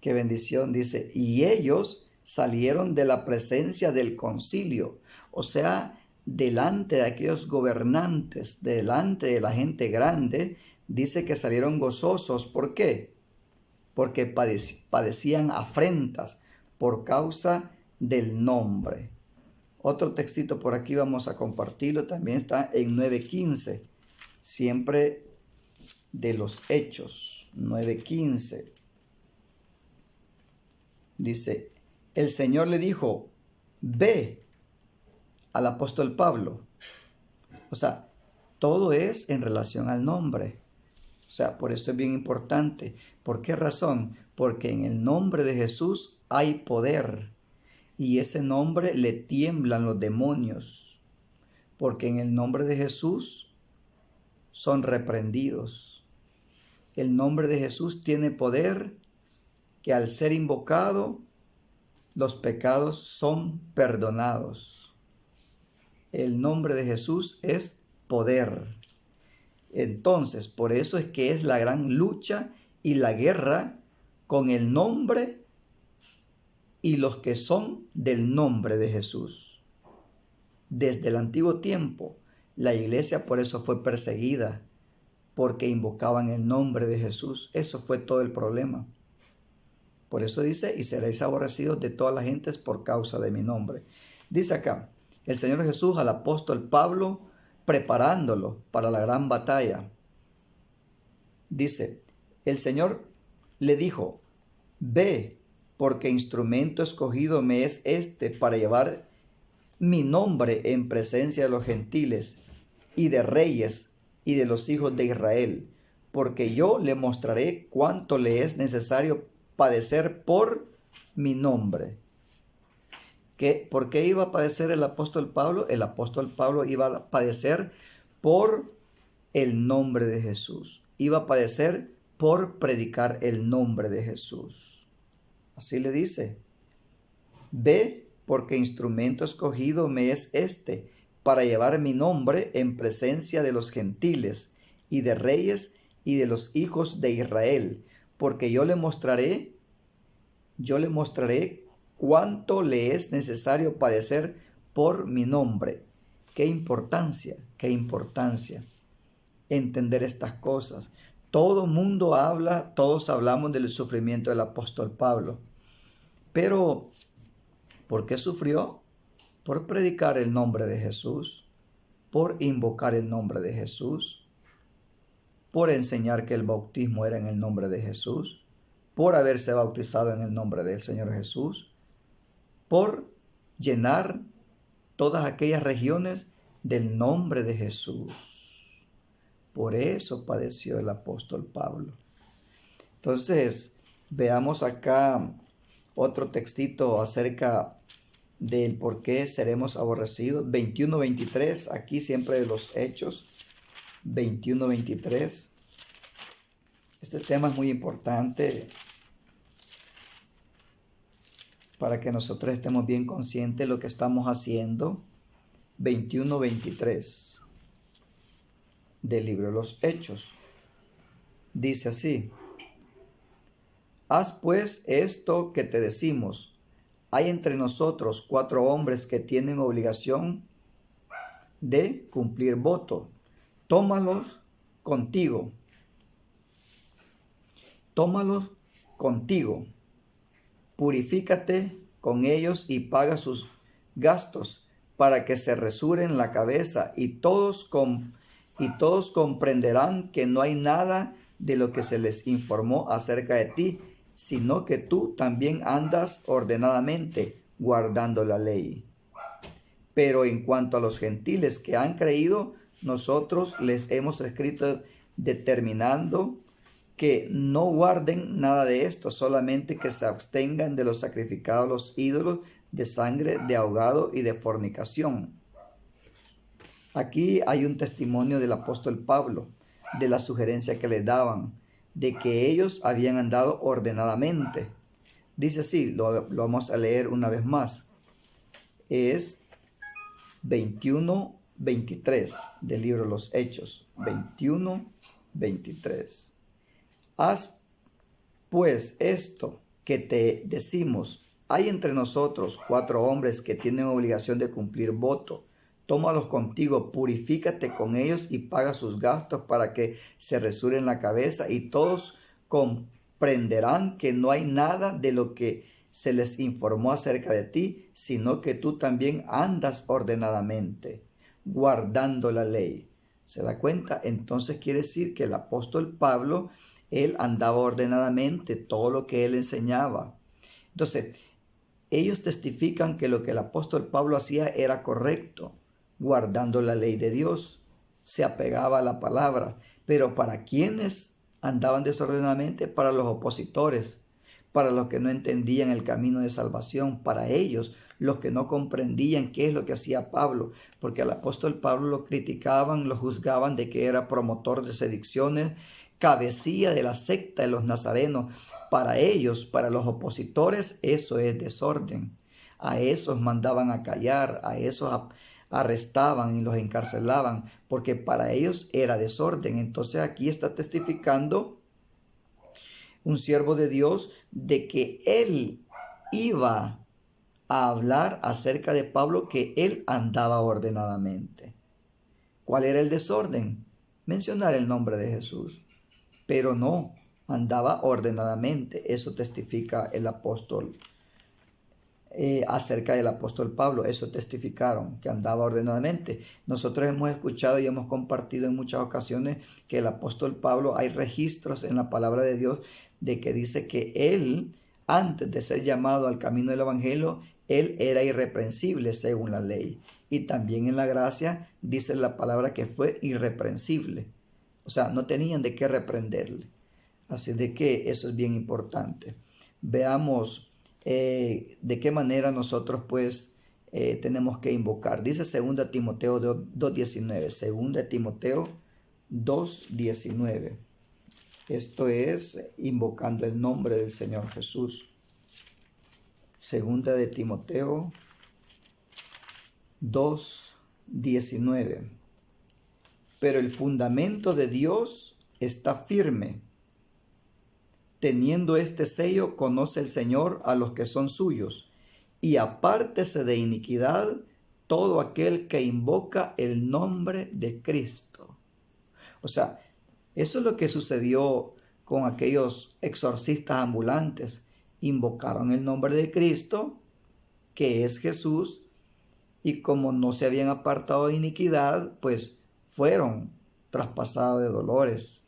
Qué bendición, dice. Y ellos salieron de la presencia del concilio, o sea, delante de aquellos gobernantes, delante de la gente grande, dice que salieron gozosos. ¿Por qué? Porque padecían afrentas por causa del nombre. Otro textito por aquí vamos a compartirlo, también está en 9:15, siempre de los Hechos, 9:15. Dice, el Señor le dijo, ve al apóstol Pablo. O sea, todo es en relación al nombre. O sea, por eso es bien importante. ¿Por qué razón? Porque en el nombre de Jesús hay poder. Y ese nombre le tiemblan los demonios. Porque en el nombre de Jesús son reprendidos. El nombre de Jesús tiene poder que al ser invocado, los pecados son perdonados. El nombre de Jesús es poder. Entonces, por eso es que es la gran lucha y la guerra con el nombre y los que son del nombre de Jesús. Desde el antiguo tiempo, la iglesia por eso fue perseguida, porque invocaban el nombre de Jesús. Eso fue todo el problema. Por eso dice, y seréis aborrecidos de todas las gentes por causa de mi nombre. Dice acá, el Señor Jesús al apóstol Pablo, preparándolo para la gran batalla. Dice, el Señor le dijo, ve, porque instrumento escogido me es este para llevar mi nombre en presencia de los gentiles y de reyes y de los hijos de Israel, porque yo le mostraré cuánto le es necesario padecer por mi nombre. ¿Por qué iba a padecer el apóstol Pablo? El apóstol Pablo iba a padecer por el nombre de Jesús. Iba a padecer por predicar el nombre de Jesús. Así le dice: ve, porque instrumento escogido me es este, para llevar mi nombre en presencia de los gentiles y de reyes y de los hijos de Israel, porque yo le mostraré cuánto le es necesario padecer por mi nombre. Qué importancia entender estas cosas. Todo mundo habla, todos hablamos del sufrimiento del apóstol Pablo. Pero, ¿por qué sufrió? Por predicar el nombre de Jesús, por invocar el nombre de Jesús, por enseñar que el bautismo era en el nombre de Jesús, por haberse bautizado en el nombre del Señor Jesús, por llenar todas aquellas regiones del nombre de Jesús. Por eso padeció el apóstol Pablo. Entonces, veamos acá otro textito acerca del por qué seremos aborrecidos. 21-23, aquí siempre de los Hechos. 21-23. Este tema es muy importante para que nosotros estemos bien conscientes de lo que estamos haciendo. 21-23 del libro de los Hechos. Dice así: haz pues esto que te decimos. Hay entre nosotros 4 hombres que tienen obligación de cumplir voto. Tómalos contigo. Purifícate con ellos y paga sus gastos, para que se rasuren la cabeza, y todos comprenderán que no hay nada de lo que se les informó acerca de ti, sino que tú también andas ordenadamente guardando la ley. Pero en cuanto a los gentiles que han creído, nosotros les hemos escrito determinando que no guarden nada de esto, solamente que se abstengan de los sacrificados a los ídolos, de sangre, de ahogado y de fornicación. Aquí hay un testimonio del apóstol Pablo, de la sugerencia que le daban, de que ellos habían andado ordenadamente. Dice así, lo vamos a leer una vez más. Es 21-23 del libro de los Hechos. 21-23. Haz pues esto que te decimos. Hay entre nosotros 4 hombres que tienen obligación de cumplir voto. Tómalos contigo, purifícate con ellos y paga sus gastos, para que se rasuren la cabeza, y todos comprenderán que no hay nada de lo que se les informó acerca de ti, sino que tú también andas ordenadamente, guardando la ley. ¿Se da cuenta? Entonces quiere decir que el apóstol Pablo, él andaba ordenadamente, todo lo que él enseñaba. Entonces, ellos testifican que lo que el apóstol Pablo hacía era correcto, guardando la ley de Dios, se apegaba a la palabra. Pero ¿para quiénes andaban desordenadamente? Para los opositores, para los que no entendían el camino de salvación, para ellos, los que no comprendían qué es lo que hacía Pablo, porque al apóstol Pablo lo criticaban, lo juzgaban de que era promotor de sedicciones, cabecilla de la secta de los nazarenos. Para ellos, para los opositores, eso es desorden. A esos mandaban a callar, a esos arrestaban y los encarcelaban, porque para ellos era desorden. Entonces aquí está testificando un siervo de Dios de que él iba a hablar acerca de Pablo, que él andaba ordenadamente. ¿Cuál era el desorden? Mencionar el nombre de Jesús. Pero no, andaba ordenadamente. Eso testifica el apóstol acerca del apóstol Pablo. Eso testificaron, que andaba ordenadamente. Nosotros hemos escuchado y hemos compartido en muchas ocasiones que el apóstol Pablo, hay registros en la palabra de Dios de que dice que él, antes de ser llamado al camino del evangelio, él era irreprensible según la ley. Y también en la gracia dice la palabra que fue irreprensible. O sea, no tenían de qué reprenderle. Así de que eso es bien importante. veamos de qué manera nosotros pues tenemos que invocar. Dice 2 Timoteo 2:19, 2 Timoteo 2:19. Esto es invocando el nombre del Señor Jesús. 2 Timoteo 2:19. Pero el fundamento de Dios está firme. Teniendo este sello, conoce el Señor a los que son suyos, y apártese de iniquidad todo aquel que invoca el nombre de Cristo. O sea, eso es lo que sucedió con aquellos exorcistas ambulantes. Invocaron el nombre de Cristo, que es Jesús, y como no se habían apartado de iniquidad, pues fueron traspasados de dolores.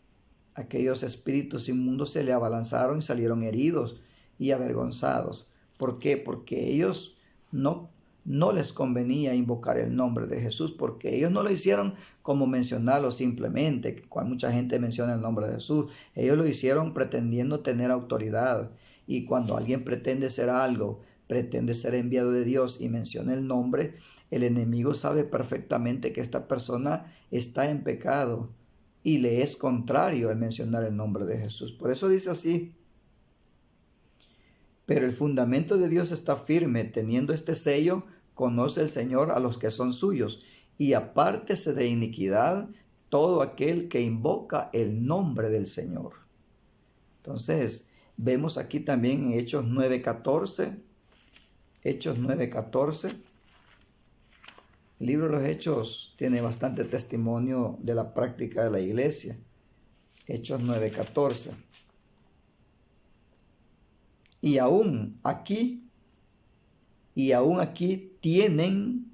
Aquellos espíritus inmundos se le abalanzaron y salieron heridos y avergonzados. ¿Por qué? Porque ellos no les convenía invocar el nombre de Jesús, porque ellos no lo hicieron como mencionarlo simplemente, cuando mucha gente menciona el nombre de Jesús. Ellos lo hicieron pretendiendo tener autoridad. Y cuando alguien pretende ser algo, pretende ser enviado de Dios y menciona el nombre, el enemigo sabe perfectamente que esta persona está en pecado y le es contrario el mencionar el nombre de Jesús. Por eso dice así: pero el fundamento de Dios está firme, teniendo este sello, conoce el Señor a los que son suyos, y apártese de iniquidad todo aquel que invoca el nombre del Señor. Entonces, vemos aquí también en Hechos 9:14, Hechos 9:14. El libro de los Hechos tiene bastante testimonio de la práctica de la iglesia. Hechos 9:14. Y aún aquí tiene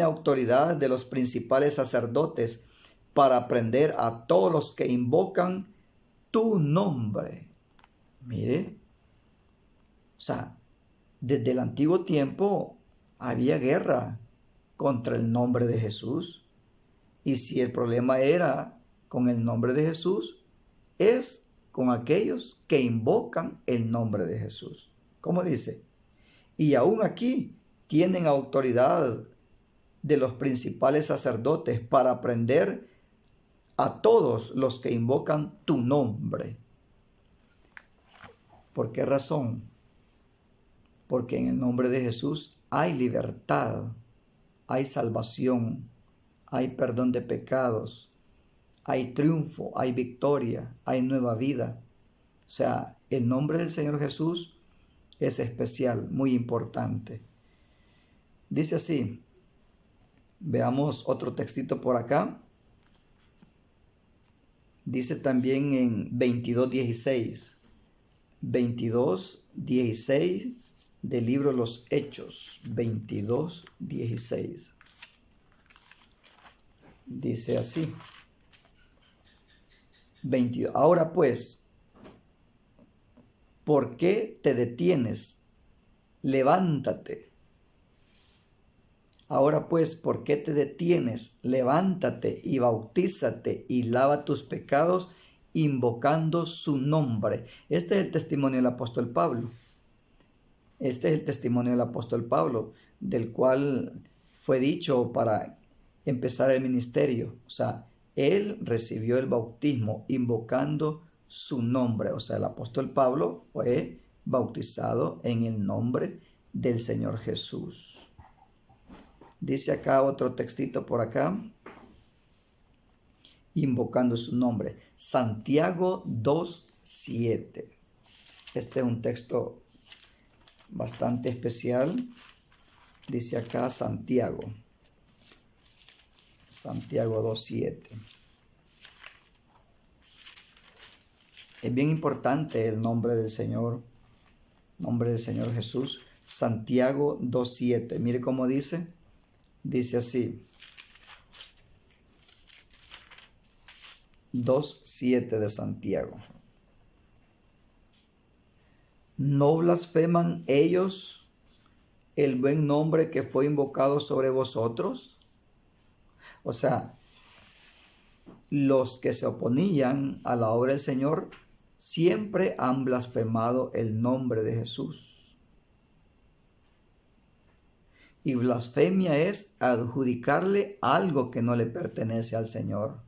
autoridad de los principales sacerdotes para prender a todos los que invocan tu nombre. Mire, o sea, desde el antiguo tiempo había guerra contra el nombre de Jesús. Y si el problema era con el nombre de Jesús, es con aquellos que invocan el nombre de Jesús. ¿Cómo dice? Y aún aquí tienen autoridad de los principales sacerdotes para prender a todos los que invocan tu nombre. ¿Por qué razón? Porque en el nombre de Jesús hay libertad, hay salvación, hay perdón de pecados, hay triunfo, hay victoria, hay nueva vida. O sea, el nombre del Señor Jesús es especial, muy importante. Dice así, veamos otro textito por acá. Dice también en 22:16, 22:16 del libro de los Hechos, 22:16. Dice así, 22. Ahora pues, ¿por qué te detienes? Levántate. Ahora pues, ¿por qué te detienes? Levántate y bautízate y lava tus pecados invocando su nombre. Este es el testimonio del apóstol Pablo. Este es el testimonio del apóstol Pablo, del cual fue dicho para empezar el ministerio. O sea, él recibió el bautismo invocando su nombre. O sea, el apóstol Pablo fue bautizado en el nombre del Señor Jesús. Dice acá otro textito por acá, invocando su nombre. Santiago 2:7. Este es un texto bastante especial. Dice acá Santiago 2:7. Es bien importante el nombre del Señor Jesús. Santiago 2:7. Mire cómo dice. Dice así. 2:7 de Santiago. ¿No blasfeman ellos el buen nombre que fue invocado sobre vosotros? O sea, los que se oponían a la obra del Señor siempre han blasfemado el nombre de Jesús. Y blasfemia es adjudicarle algo que no le pertenece al Señor.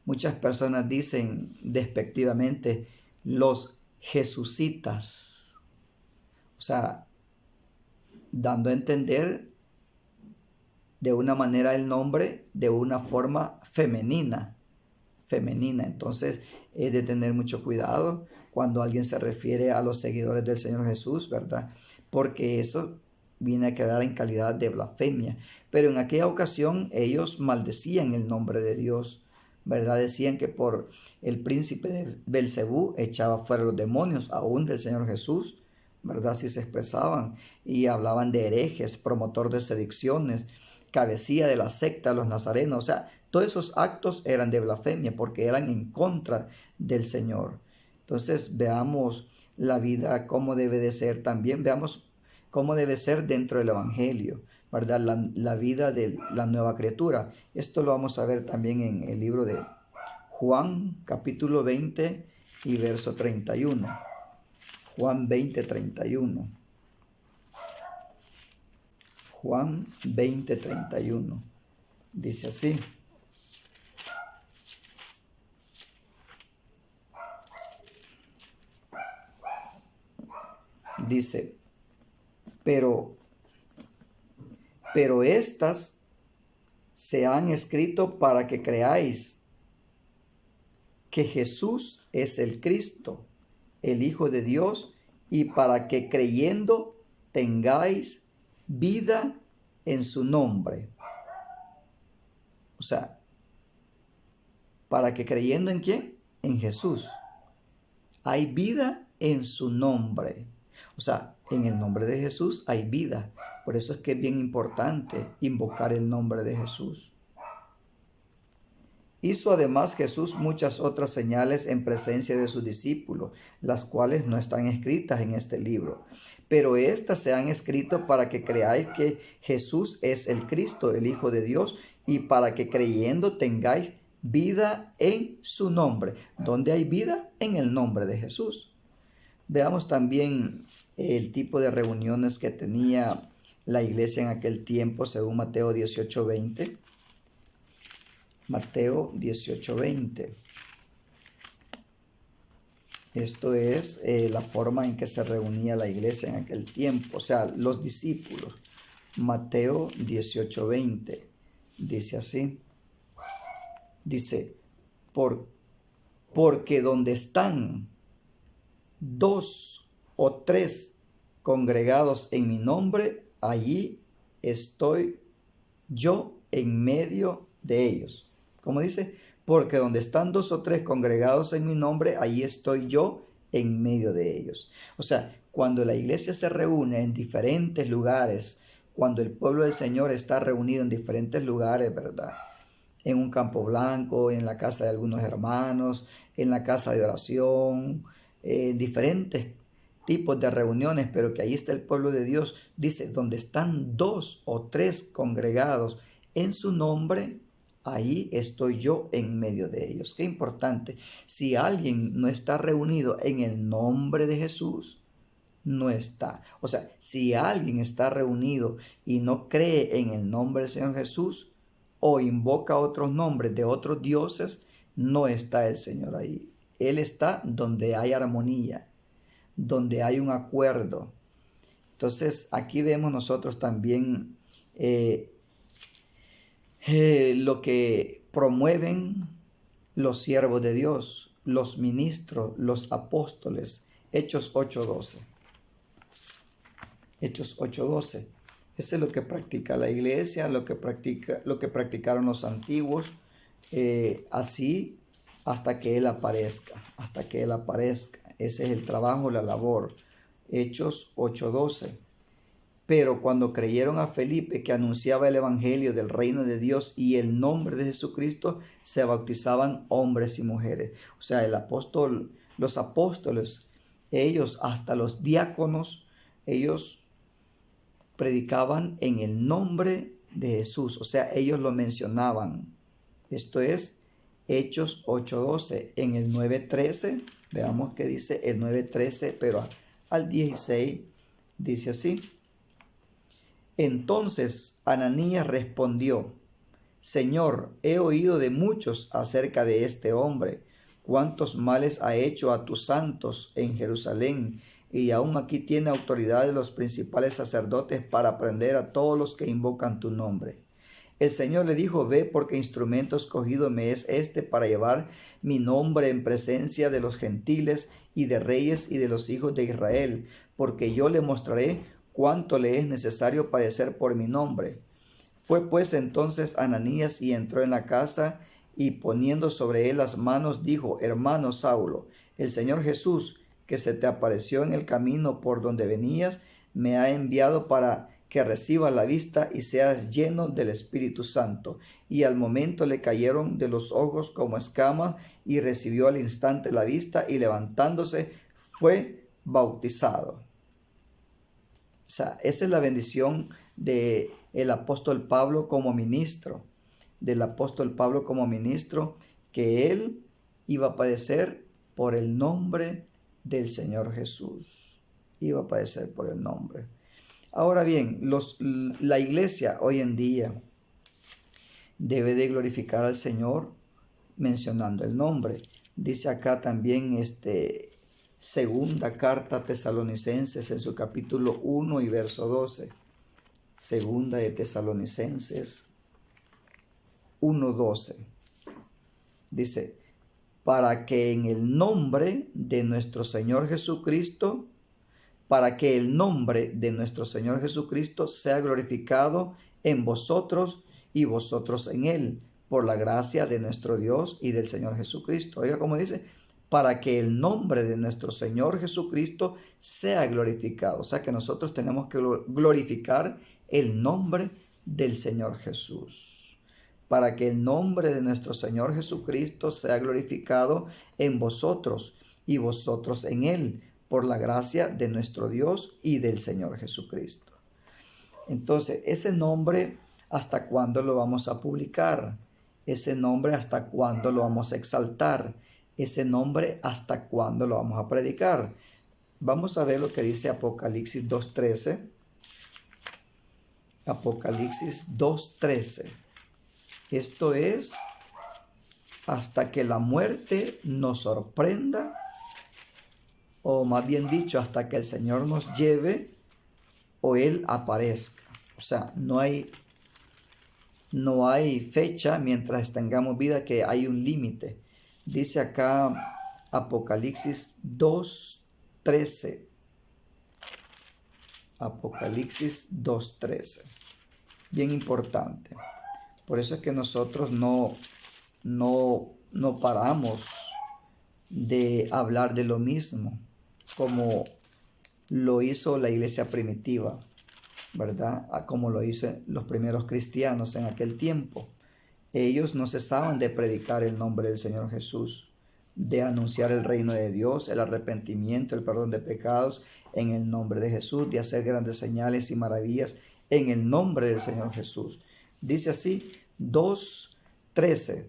Muchas personas dicen despectivamente los jesucitas, o sea, dando a entender de una manera el nombre de una forma femenina. Entonces es de tener mucho cuidado cuando alguien se refiere a los seguidores del Señor Jesús, ¿verdad? Porque eso viene a quedar en calidad de blasfemia. Pero en aquella ocasión ellos maldecían el nombre de Dios, ¿verdad? Decían que por el príncipe de Belcebú echaba fuera los demonios, aún del Señor Jesús, ¿verdad? Así se expresaban y hablaban de herejes, promotor de sedicciones, cabecilla de la secta de los nazarenos. O sea, todos esos actos eran de blasfemia porque eran en contra del Señor. Entonces veamos la vida cómo debe de ser también, veamos cómo debe ser dentro del Evangelio, ¿verdad? La vida de la nueva criatura. Esto lo vamos a ver también en el libro de Juan, capítulo 20 y verso 31. Juan 20, 31. Juan 20, 31. Dice así. Dice, pero estas se han escrito para que creáis que Jesús es el Cristo, el Hijo de Dios, y para que creyendo tengáis vida en su nombre. O sea, para que creyendo en quién, en Jesús, hay vida en su nombre. O sea, en el nombre de Jesús hay vida. Por eso es que es bien importante invocar el nombre de Jesús. Hizo además Jesús muchas otras señales en presencia de sus discípulos, las cuales no están escritas en este libro. Pero estas se han escrito para que creáis que Jesús es el Cristo, el Hijo de Dios, y para que creyendo tengáis vida en su nombre. ¿Dónde hay vida? En el nombre de Jesús. Veamos también el tipo de reuniones que tenía la iglesia en aquel tiempo, según Mateo 18:20. Mateo 18:20. Esto es la forma en que se reunía la iglesia en aquel tiempo, o sea, los discípulos. Mateo 18:20. Dice así. Dice, porque donde están 2 o 3 congregados en mi nombre, allí estoy yo en medio de ellos. Como dice, porque donde están 2 o 3 congregados en mi nombre, allí estoy yo en medio de ellos. O sea, cuando la iglesia se reúne en diferentes lugares, cuando el pueblo del Señor está reunido en diferentes lugares, ¿verdad? En un campo blanco, en la casa de algunos hermanos, en la casa de oración, diferentes tipos de reuniones, pero que ahí está el pueblo de Dios. Dice, donde están 2 o 3 congregados en su nombre, ahí estoy yo en medio de ellos. Qué importante. Si alguien no está reunido en el nombre de Jesús, no está. O sea, si alguien está reunido y no cree en el nombre del Señor Jesús o invoca otros nombres de otros dioses, no está el Señor ahí. Él está donde hay armonía, donde hay un acuerdo. Entonces, aquí vemos nosotros también lo que promueven los siervos de Dios, los ministros, los apóstoles. Hechos 8:12. Hechos 8:12. Ese es lo que practica la iglesia, lo que practicaron los antiguos, así hasta que Él aparezca, Ese es el trabajo, la labor. Hechos 8:12. Pero cuando creyeron a Felipe, que anunciaba el evangelio del reino de Dios y el nombre de Jesucristo, se bautizaban hombres y mujeres. O sea, los apóstoles, ellos, hasta los diáconos, ellos predicaban en el nombre de Jesús. O sea, ellos lo mencionaban. Esto es Hechos 8:12. En el 9:13, veamos qué dice el 9:13, pero al 16 dice así. Entonces Ananías respondió: Señor, he oído de muchos acerca de este hombre, cuántos males ha hecho a tus santos en Jerusalén, y aún aquí tiene autoridad de los principales sacerdotes para prender a todos los que invocan tu nombre. El Señor le dijo: Ve, porque instrumento escogido me es este para llevar mi nombre en presencia de los gentiles y de reyes y de los hijos de Israel, porque yo le mostraré cuánto le es necesario padecer por mi nombre. Fue pues entonces Ananías y entró en la casa, y poniendo sobre él las manos dijo: Hermano Saulo, el Señor Jesús, que se te apareció en el camino por donde venías, me ha enviado para que recibas la vista y seas lleno del Espíritu Santo. Y al momento le cayeron de los ojos como escamas, y recibió al instante la vista, y levantándose fue bautizado. O sea, esa es la bendición de el apóstol Pablo como ministro, del apóstol Pablo como ministro, que él iba a padecer por el nombre del Señor Jesús. Iba a padecer por el nombre. Ahora bien, la iglesia hoy en día debe de glorificar al Señor mencionando el nombre. Dice acá también segunda carta a Tesalonicenses en su capítulo 1 y verso 12. Segunda de Tesalonicenses 1:12. Dice: para que en el nombre de nuestro Señor Jesucristo, para que el nombre de nuestro Señor Jesucristo sea glorificado en vosotros y vosotros en Él, por la gracia de nuestro Dios y del Señor Jesucristo. Oiga cómo dice: para que el nombre de nuestro Señor Jesucristo sea glorificado. O sea que nosotros tenemos que glorificar el nombre del Señor Jesús. Para que el nombre de nuestro Señor Jesucristo sea glorificado en vosotros y vosotros en Él, por la gracia de nuestro Dios y del Señor Jesucristo. Entonces, ese nombre, ¿hasta cuándo lo vamos a publicar? Ese nombre, ¿hasta cuándo lo vamos a exaltar? Ese nombre, ¿hasta cuándo lo vamos a predicar? Vamos a ver lo que dice Apocalipsis 2:13. Apocalipsis 2:13. Esto es hasta que la muerte nos sorprenda, o más bien dicho, hasta que el Señor nos lleve o Él aparezca. O sea, no hay fecha mientras tengamos vida, que hay un límite. Dice acá Apocalipsis 2:13. Apocalipsis 2:13. Bien importante. Por eso es que nosotros no paramos de hablar de lo mismo, como lo hizo la iglesia primitiva, ¿verdad? Como lo hizo los primeros cristianos en aquel tiempo. Ellos no cesaban de predicar el nombre del Señor Jesús, de anunciar el reino de Dios, el arrepentimiento, el perdón de pecados en el nombre de Jesús, de hacer grandes señales y maravillas en el nombre del Señor Jesús. Dice así, 2:13.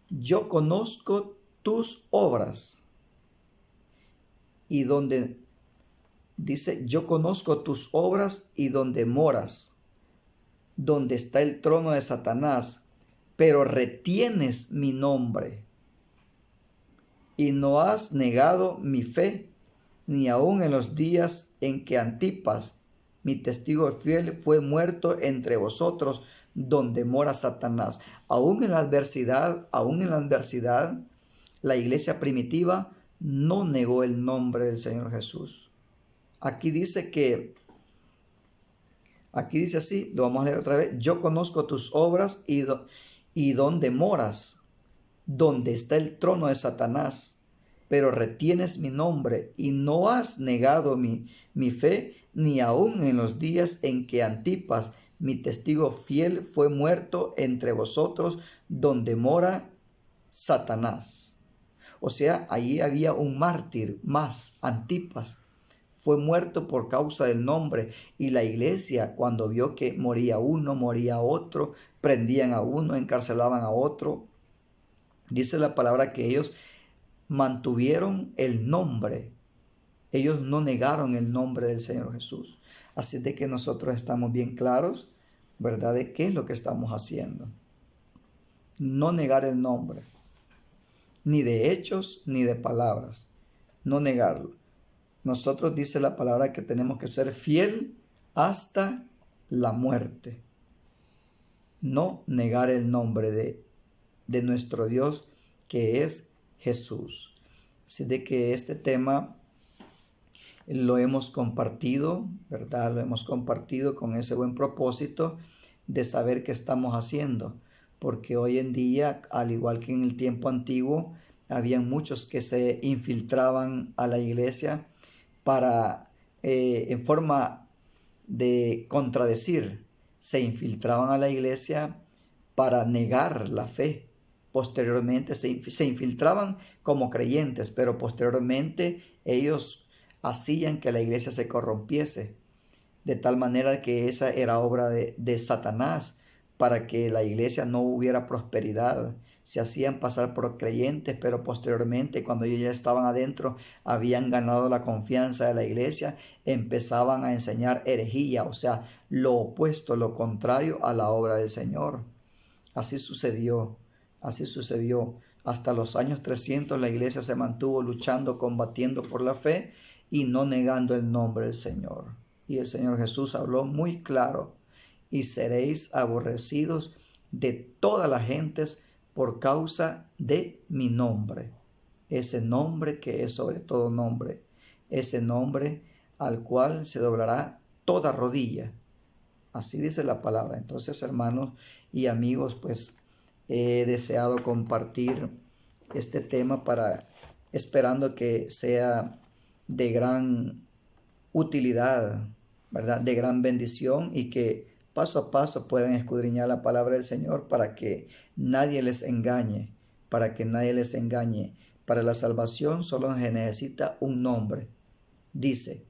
Yo conozco tus obras. Y donde dice: yo conozco tus obras y donde moras, donde está el trono de Satanás, pero retienes mi nombre y no has negado mi fe, ni aun en los días en que Antipas, mi testigo fiel, fue muerto entre vosotros, donde mora Satanás. Aún en la adversidad, la iglesia primitiva no negó el nombre del Señor Jesús. Aquí dice así, lo vamos a leer otra vez: yo conozco tus obras y donde moras, donde está el trono de Satanás, pero retienes mi nombre y no has negado mi fe, ni aun en los días en que Antipas, mi testigo fiel, fue muerto entre vosotros, donde mora Satanás. O sea, allí había un mártir más. Antipas fue muerto por causa del nombre. Y la iglesia, cuando vio que moría uno, moría otro, prendían a uno, encarcelaban a otro, dice la palabra que ellos mantuvieron el nombre. Ellos no negaron el nombre del Señor Jesús. Así de que nosotros estamos bien claros, ¿verdad?, de qué es lo que estamos haciendo. No negar el nombre, ni de hechos, ni de palabras. No negarlo. Nosotros dice la palabra que tenemos que ser fiel hasta la muerte. No negar el nombre de nuestro Dios, que es Jesús. Así de que este tema lo hemos compartido, ¿verdad? Lo hemos compartido con ese buen propósito de saber qué estamos haciendo. Porque hoy en día, al igual que en el tiempo antiguo, habían muchos que se infiltraban a la iglesia para, en forma de contradecir, se infiltraban a la iglesia para negar la fe. Posteriormente se infiltraban como creyentes, pero posteriormente ellos hacían que la iglesia se corrompiese, de tal manera que esa era obra de Satanás, para que la iglesia no hubiera prosperidad. Se hacían pasar por creyentes, pero posteriormente, cuando ellos ya estaban adentro, habían ganado la confianza de la iglesia, empezaban a enseñar herejía, o sea, lo opuesto, lo contrario a la obra del Señor. Así sucedió, así sucedió. Hasta los años 300 la iglesia se mantuvo luchando, combatiendo por la fe y no negando el nombre del Señor. Y el Señor Jesús habló muy claro: y seréis aborrecidos de todas las gentes por causa de mi nombre. Ese nombre que es sobre todo nombre, ese nombre al cual se doblará toda rodilla. Así dice la palabra. Entonces, hermanos y amigos, pues he deseado compartir este tema esperando que sea de gran utilidad, ¿verdad?, de gran bendición, y que paso a paso puedan escudriñar la palabra del Señor para que nadie les engañe, para que nadie les engañe. Para la salvación solo se necesita un nombre. Dice,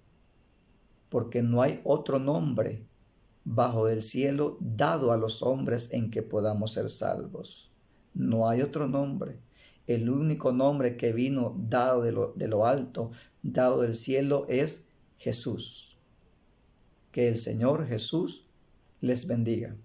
porque no hay otro nombre bajo del cielo dado a los hombres en que podamos ser salvos. No hay otro nombre. El único nombre que vino dado de lo alto, dado del cielo, es Jesús. Que el Señor Jesús les bendiga.